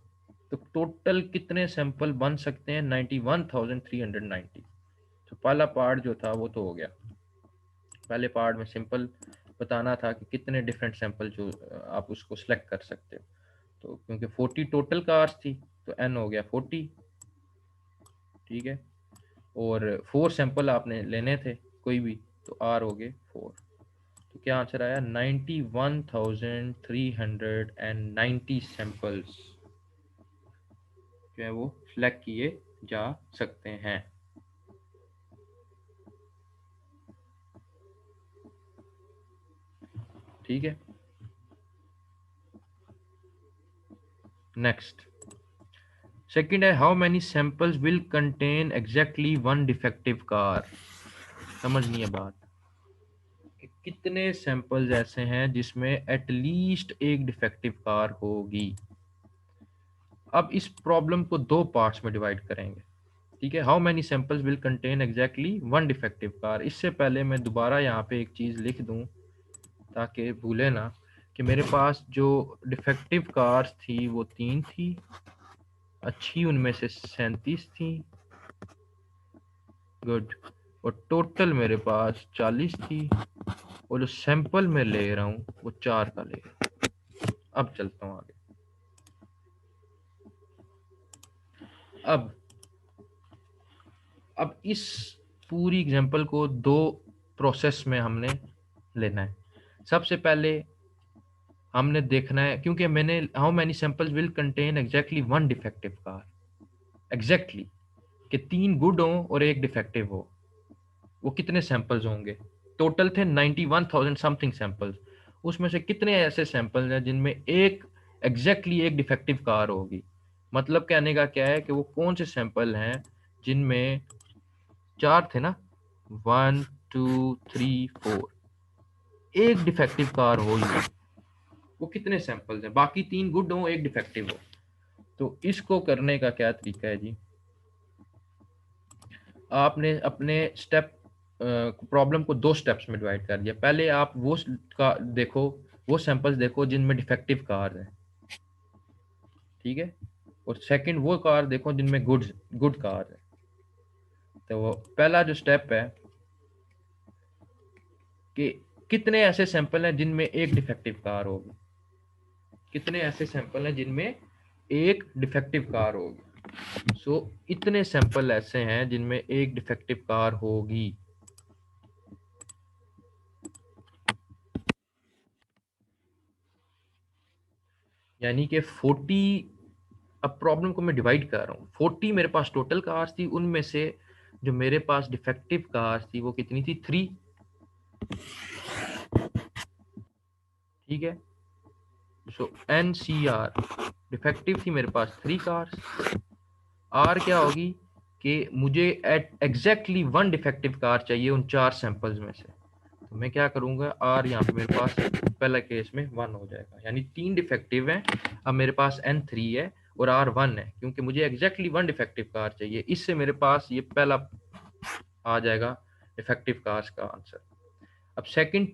S1: तो टोटल कितने सैंपल बन सकते हैं, 91,390। तो पहला पार्ट जो था वो तो हो गया, पहले पार्ट में सिंपल बताना था कि कितने डिफरेंट सैंपल जो आप उसको सिलेक्ट कर सकते हो, तो क्योंकि 40 टोटल कार्स थी तो n हो गया 40, ठीक है, और 4 सैंपल आपने लेने थे कोई भी, तो r हो गए 4। तो क्या आंसर आया, 91,390 सैंपल्स जो है वो सिलेक्ट किए जा सकते हैं, ठीक है। नेक्स्ट सेकंड है, how many samples will contain exactly one defective car. समझनी है बात, कितने सैंपल्स ऐसे हैं जिसमें एटलीस्ट एक डिफेक्टिव कार होगी। अब इस प्रॉब्लम को 2 पार्ट्स में डिवाइड करेंगे, ठीक है। How many samples will contain exactly one defective car, इससे पहले मैं दोबारा यहाँ पे एक चीज़ लिख दूँ ताकि भूले ना, कि मेरे पास जो डिफेक्टिव कार्स थी वो 3 थी, अच्छी उनमें से 37 थी, गुड, और टोटल मेरे पास 40 थी, और जो सैंपल मैं ले रहा हूँ वो 4 का ले रहा हूँ, अब चलता हूँ आगे। अब इस पूरी एग्जांपल को दो प्रोसेस में हमने लेना है। सबसे पहले हमने देखना है, क्योंकि मैंने how many samples will contain exactly one defective car, exactly कि 3 गुड हो और एक डिफेक्टिव हो, वो कितने सैंपल्स होंगे। टोटल थे 91,000 समथिंग सैंपल्स। उसमें से कितने ऐसे सैंपल्स हैं जिनमें एक एग्जैक्टली एक डिफेक्टिव कार होगी। मतलब कहने का क्या है कि वो कौन से सैंपल हैं जिनमें 4 थे ना, 1 2 3 4, एक डिफेक्टिव कार हो ही, वो कितने सैंपल्स हैं, बाकी 3 गुड हो एक डिफेक्टिव हो। तो इसको करने का क्या तरीका है जी, आपने अपने स्टेप प्रॉब्लम को 2 स्टेप्स में डिवाइड कर दिया। पहले आप वो का देखो, वो सैंपल्स देखो जिनमें डिफेक्टिव कार है, ठीक है, और सेकंड वो कार देखो जिनमें गुड कार है। तो पहला जो स्टेप है कि कितने ऐसे सैंपल हैं जिनमें एक डिफेक्टिव कार होगी, कितने ऐसे सैंपल हैं जिनमें एक डिफेक्टिव कार होगी। सो इतने सैंपल ऐसे हैं जिनमें एक डिफेक्टिव कार होगी। यानी कि 40, अब प्रॉब्लम को मैं डिवाइड कर रहा हूँ, 40 मेरे पास टोटल कार्स थी, उनमें से जो मेरे पास डिफेक्टिव कार्स थी वो कितनी थी, 3, ठीक है। सो एन सी आर डिफेक्टिव थी मेरे पास 3 कार्स। आर क्या होगी कि मुझे एट एग्जैक्टली 1 डिफेक्टिव कार चाहिए उन 4 सैंपल्स में से। तो मैं क्या करूंगा, आर यहाँ पे मेरे पास पहला केस में 1 हो जाएगा, यानी 3 डिफेक्टिव हैं। अब मेरे पास एन 3 है और आर 1 है, क्योंकि मुझे एग्जैक्टली 1 डिफेक्टिव कार चाहिए। इससे मेरे पास ये पहला आ जाएगा डिफेक्टिव कार्स का आंसर। अब सेकंड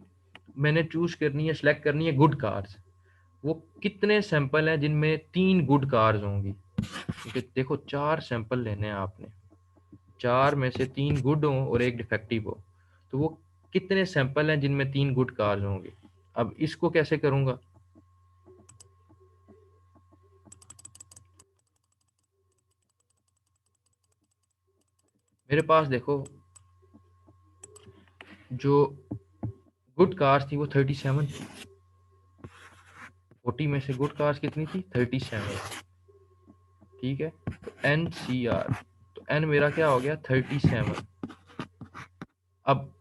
S1: मैंने चूज करनी है, सिलेक्ट करनी है गुड कार्स। वो कितने सैंपल हैं जिनमें 3 गुड कार्स होंगी, क्योंकि देखो 4 सैंपल लेने हैं आपने, 4 में से 3 गुड हो और एक डिफेक्टिव हो, तो वो कितने सैंपल हैं जिनमें 3 गुड कार्स होंगे। अब इसको कैसे करूंगा, मेरे पास देखो जो गुड कार्स थी वो 37 थी, 40 में से गुड कार्स कितनी थी, 37, ठीक है। तो एन सी आर, तो एन मेरा क्या हो गया, 37। अब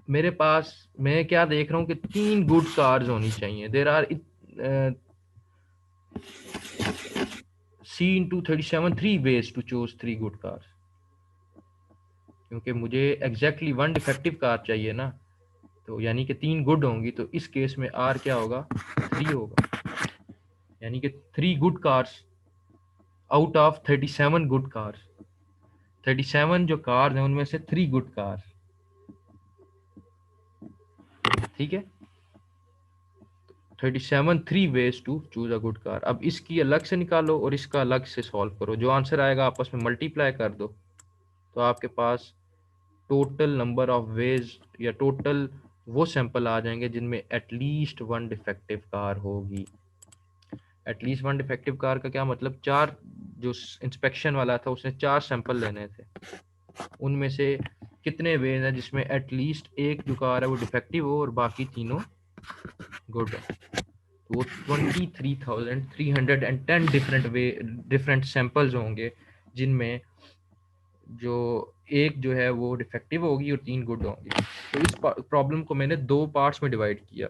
S1: मेरे पास मैं क्या देख रहा हूँ कि 3 गुड कार्स होनी चाहिए। There are C into 37 3 ways to choose 3 good cars, क्योंकि मुझे एग्जैक्टली 1 डिफेक्टिव कार चाहिए ना, तो यानी कि 3 गुड होंगी, तो इस केस में आर क्या होगा, 3 होगा, यानी कि 3 good cars out of 37 good cars. 37 जो कार्स हैं उनमें से 3 गुड कार्स, ठीक है। 37 3 ways to choose a good car. अब इसकी अलग से निकालो और इसका अलग से सॉल्व करो, जो आंसर आएगा आपस में मल्टीप्लाई कर दो, तो आपके पास टोटल नंबर ऑफ वेज या टोटल वो सैंपल आ जाएंगे जिनमें एटलीस्ट 1 डिफेक्टिव कार होगी। एटलीस्ट 1 डिफेक्टिव कार का क्या मतलब, 4, जो इंस्पेक्शन वाला था उसने 4 सैंपल लेने थे, उनमें से कितने वेज हैं जिसमें एटलीस्ट एक जो कार है वो डिफेक्टिव हो और बाकी तीनों गुड हो। तो वो 23,310 डिफरेंट सैंपल्स होंगे जिनमें जो एक जो है वो डिफेक्टिव होगी और 3 गुड होंगी। तो इस प्रॉब्लम को मैंने 2 पार्ट्स में डिवाइड किया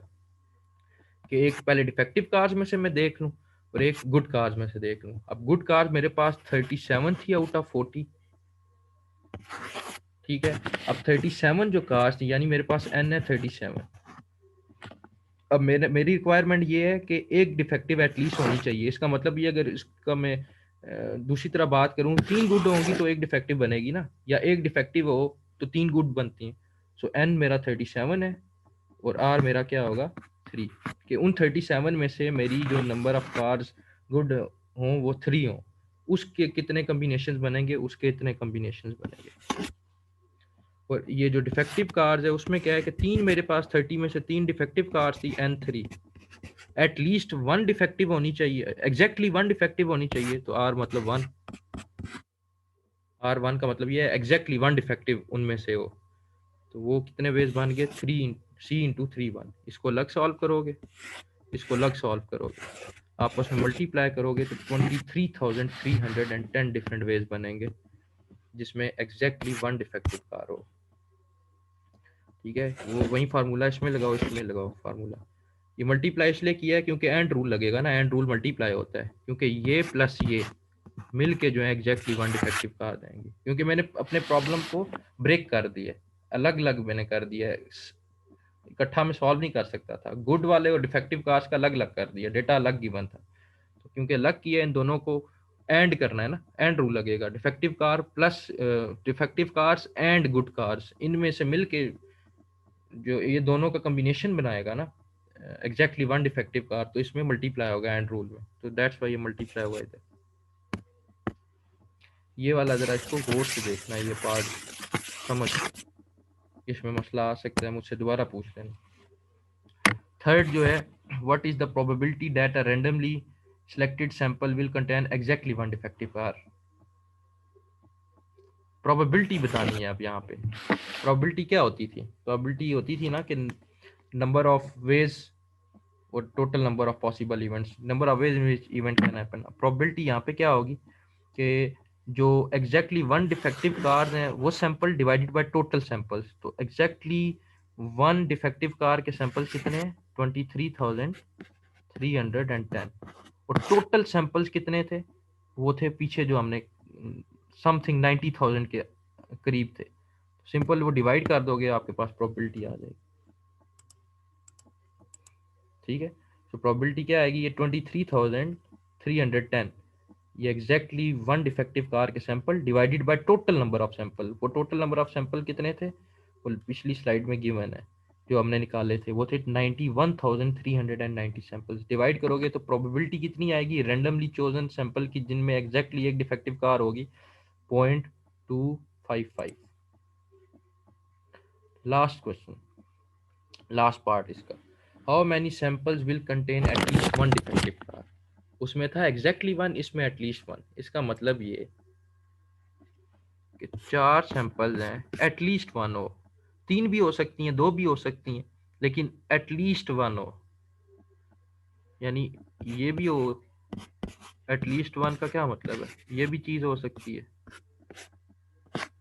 S1: कि एक पहले डिफेक्टिव कार्स में से मैं देख लूं और एक गुड कार्स में से देख लूं। अब गुड कार्स मेरे पास 37 थी आउट ऑफ 40, ठीक है। अब 37 जो कार्स थी, यानी मेरे पास एन है 37। अब मेरी रिक्वायरमेंट ये है कि एक डिफेक्टिव एटलीस्ट होनी चाहिए। इसका मतलब ये, अगर इसका मैं दूसरी तरह बात करूं, 3 गुड होंगी तो एक डिफेक्टिव बनेगी ना, या एक डिफेक्टिव हो तो 3 गुड बनती हैं। सो एन मेरा 37 है और आर मेरा क्या होगा, 3, कि उन 37 में से मेरी जो नंबर ऑफ कार्स गुड हों वो 3 हों, उसके कितने कम्बिनेशन बनेंगे, उसके इतने कम्बिनेशन बनेंगे। और ये जो डिफेक्टिव कार्स है उसमें क्या है कि 3 मेरे पास 30 में से 3 डिफेक्टिव कार्स थी, एन 3, एटलीस्ट वन डिफेक्टिव होनी चाहिए, एग्जैक्टली वन डिफेक्टिव होनी चाहिए, तो आर मतलब वन, आर वन का मतलब ये है एग्जैक्टली वन डिफेक्टिव उनमें से हो। तो वो कितने वेज बन गए, थ्री, सी इंटू थ्री वन। इसको अलग सॉल्व करोगे, इसको अलग सॉल्व करोगे, आपस में मल्टीप्लाई करोगे तो 23,310 डिफरेंट वेज बनेंगे जिसमें एग्जैक्टली वन डिफेक्टिव कार हो। ठीक है, वो वही फार्मूला इसमें लगाओ, इसमें लगाओ फार्मूला। ये मल्टीप्लाई इसलिए किया है क्योंकि एंड रूल लगेगा ना, एंड रूल मल्टीप्लाई होता है, क्योंकि ये प्लस ये मिल के जो है एग्जैक्टली वन डिफेक्टिव कार देंगे। क्योंकि मैंने अपने प्रॉब्लम को ब्रेक कर दिया, अलग अलग मैंने कर दिया है, इकट्ठा में सॉल्व नहीं कर सकता था। गुड वाले और डिफेक्टिव कार्स का अलग अलग कर दिया, डेटा अलग गिवन था। तो क्योंकि अलग किया इन दोनों को एंड करना है ना, एंड रूल लगेगा, defective car plus defective cars and good cars, इनमें से मिलके जो ये दोनों का कॉम्बिनेशन बनाएगा ना एग्जैक्टली वन डिफेक्टिव कार, तो इसमें मल्टीप्लाई होगा एंड रूल में, तो दैट्स व्हाई ये मल्टीप्लाई हुआ इधर। ये वाला जरा इसको गौर से देखना, ये पार्ट समझ, इसमें मसला आ सकता है, मुझसे दोबारा पूछ लेना। थर्ड जो है, what is the probability that a randomly selected sample will contain exactly one defective car. Probability बतानी है अब यहाँ पे। प्रोबेबिलिटी क्या होती थी, प्रोबेबिलिटी होती थी ना कि नंबर ऑफ वेज और total number of possible events, number of veg event can happen. Probability यहाँ पे क्या होगी कि जो एग्जैक्टली वन डिफेक्टिव कार हैं वो sample divided by total samples, तो एग्जैक्टली वन डिफेक्टिव कार के सैंपल्स कितने हैं, 23,310, और टोटल सैंपल्स कितने थे, वो थे पीछे जो हमने समथिंग 90,000 के करीब थे। सिंपल वो डिवाइड कर दोगे, आपके पास प्रोबेबिलिटी आ जाएगी। ठीक है, तो प्रोबेबिलिटी क्या आएगी, ये 23,310, ये एग्जैक्टली वन डिफेक्टिव कार के sample divided by total number of sample. वो टोटल नंबर ऑफ सैंपल कितने थे, वो पिछली स्लाइड में गिवन है, जो हमने निकाले थे वो थे 91,390 सैंपल्स। डिवाइड करोगे तो प्रोबेबिलिटी कितनी आएगी रैंडमली चोजन सैंपल की जिनमें एग्जैक्टली एक डिफेक्टिव कार होगी, 0.255। लास्ट क्वेश्चन, लास्ट पार्ट इसका, how many samples will contain at least one defective car. उसमें था एग्जैक्टली वन, इसमें एटलीस्ट वन। इसका मतलब ये कि चार सैंपल्स हैं, एटलीस्ट वन हो, तीन भी हो सकती हैं, दो भी हो सकती हैं, लेकिन एटलीस्ट वन हो, यानी ये भी हो। एटलीस्ट वन का क्या मतलब है, ये भी चीज हो सकती है,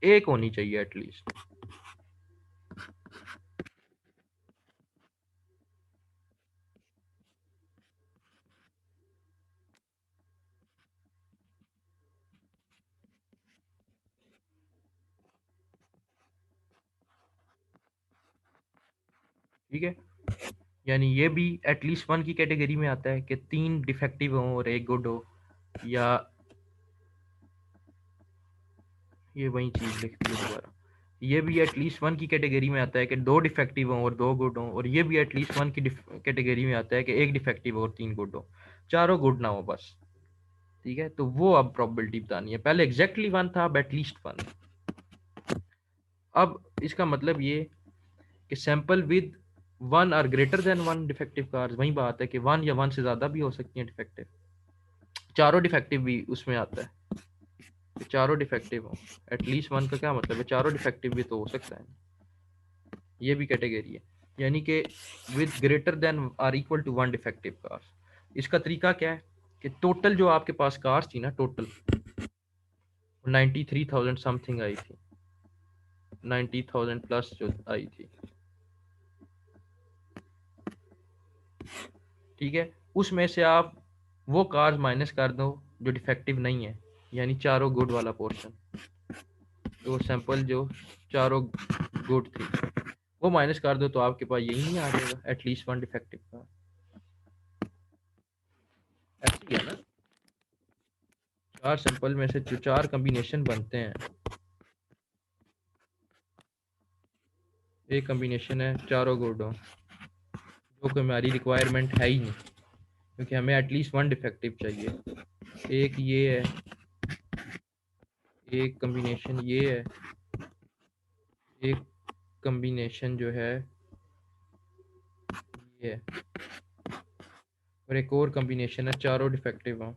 S1: एक होनी चाहिए एटलीस्ट। ठीक है, यानी ये भी एटलीस्ट वन की कैटेगरी में आता है कि तीन डिफेक्टिव हो और एक गुड हो, या ये वही चीज लिखती है दोबारा, ये भी एटलीस्ट वन की कैटेगरी में आता है कि दो डिफेक्टिव हों और दो गुड हों, और ये भी एटलीस्ट वन की कैटेगरी में आता है कि एक डिफेक्टिव हो और तीन गुड हो, चारों गुड ना हो बस। ठीक है, तो वो अब प्रोबेबिलिटी बतानी है, पहले एग्जैक्टली वन था, अब एटलीस्ट वन। अब इसका मतलब ये कि sample with one or greater than one defective cars, वही बात है कि वन या वन से ज्यादा भी हो सकती हैं डिफेक्टिव, चारों डिफेक्टिव भी उसमें आता है, चारों डिफेक्टिव हो। एटलीस्ट वन का क्या मतलब है, चारों डिफेक्टिव भी तो हो सकता है, ये भी कैटेगरी है, यानी कि with greater than or equal to one defective cars. इसका तरीका क्या है कि टोटल जो आपके पास कार्स थी ना, टोटल 93,000 समथिंग आई थी, 90,000 प्लस जो आई थी। ठीक है, उसमें से आप वो कार्स माइनस कर दो जो डिफेक्टिव नहीं है, यानी चारों गुड वाला पोर्शन, तो सैंपल जो चारों गुड थी वो माइनस कर दो, तो आपके पास यही नहीं आ जाएगा एटलीस्ट वन डिफेक्टिव कार। ऐसे ही है ना, चार सैंपल में से जो चार कॉम्बिनेशन बनते हैं, एक कॉम्बिनेशन है चारों गुड हो, जो कि हमारी रिक्वायरमेंट है ही नहीं, क्योंकि हमें एटलीस्ट वन डिफेक्टिव चाहिए। एक ये है, एक कॉम्बिनेशन ये है, एक कॉम्बिनेशन जो है ये है, और एक और कॉम्बिनेशन है, चारों डिफेक्टिव हों।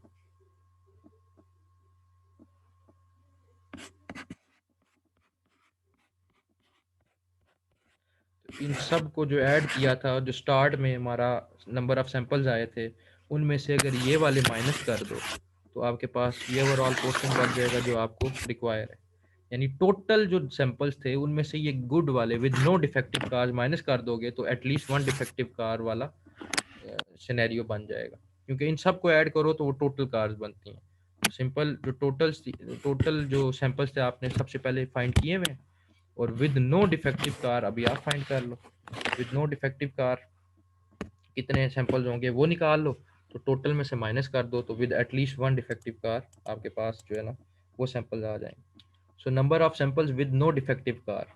S1: इन सब को जो ऐड किया था, जो स्टार्ट में हमारा नंबर ऑफ सैंपल्स आए थे, उनमें से अगर ये वाले माइनस कर दो तो आपके पास ये ओवरऑल पोर्शन बच जाएगा जो आपको रिक्वायर है। यानी टोटल जो सैंपल्स थे उनमें से ये गुड वाले with no defective car minus कर दोगे तो एटलीस्ट वन डिफेक्टिव कार वाला सिनेरियो बन जाएगा, क्योंकि इन सब को ऐड करो तो वो टोटल कार्स बनती हैं। तो सिंपल जो टोटल जो सैंपल्स थे आपने सबसे पहले फाइंड किए हुए हैं, और विद नो डिफेक्टिव कार अभी आप फाइंड कर लो। विद नो डिफेक्टिव कार कितने सैंपल्स होंगे वो निकाल लो, तो टोटल में से माइनस कर दो तो with at least one defective car आपके पास जो है ना वो सैंपल्स आ जाएंगे। So number of samples with no defective car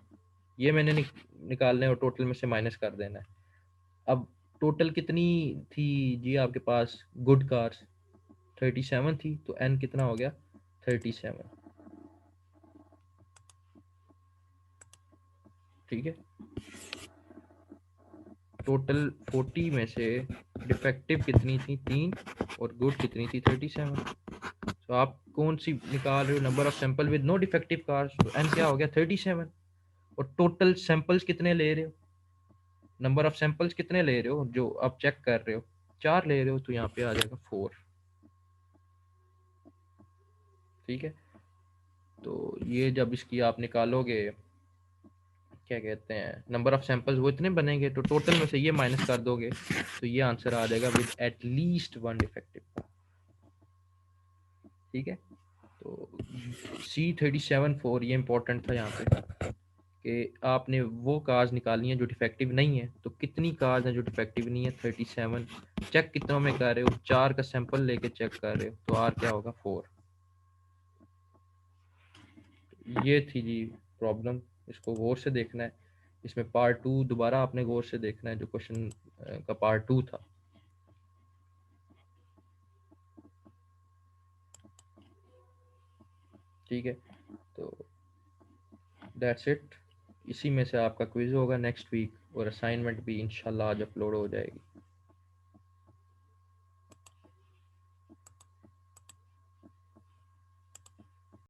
S1: ये मैंने निकालने और टोटल में से माइनस कर देना है। अब टोटल कितनी थी जी आपके पास गुड कार्स? 37 थी, तो एन कितना हो गया? 37। ठीक है, टोटल 40 में से डिफेक्टिव कितनी थी? 3, और गुड कितनी थी? 37। तो आप कौन सी निकाल रहे हो? Number of sample with no defective cars, तो एन क्या हो गया? 37। और टोटल सैंपल्स कितने ले रहे हो? नंबर ऑफ सैंपल्स कितने ले रहे हो जो आप चेक कर रहे हो? 4 ले रहे हो, तो यहाँ पे आ जाएगा 4। ठीक है, तो ये जब इसकी आप निकालोगे क्या कहते हैं नंबर ऑफ सैंपल्स वो इतने बनेंगे, तो टोटल में से ये माइनस कर दोगे तो ये आंसर आ जाएगा विद एटलीस्ट वन डिफेक्टिव। ठीक है, तो C37 4 ये इंपॉर्टेंट था यहाँ पे कि आपने वो कार्स निकालनी है जो डिफेक्टिव नहीं है। तो कितनी कार्स हैं जो डिफेक्टिव नहीं है? 37। चेक कितनों में कर रहे हो? 4 का सैंपल लेके चेक कर रहे हो, तो आर क्या होगा? 4। ये थी जी प्रॉब्लम, इसको गौर से देखना है। इसमें पार्ट 2 दोबारा आपने गौर से देखना है, जो क्वेश्चन का पार्ट 2 था। ठीक है, तो दैट्स इट। इसी में से आपका क्विज होगा नेक्स्ट वीक, और असाइनमेंट भी इंशाल्लाह आज अपलोड हो जाएगी।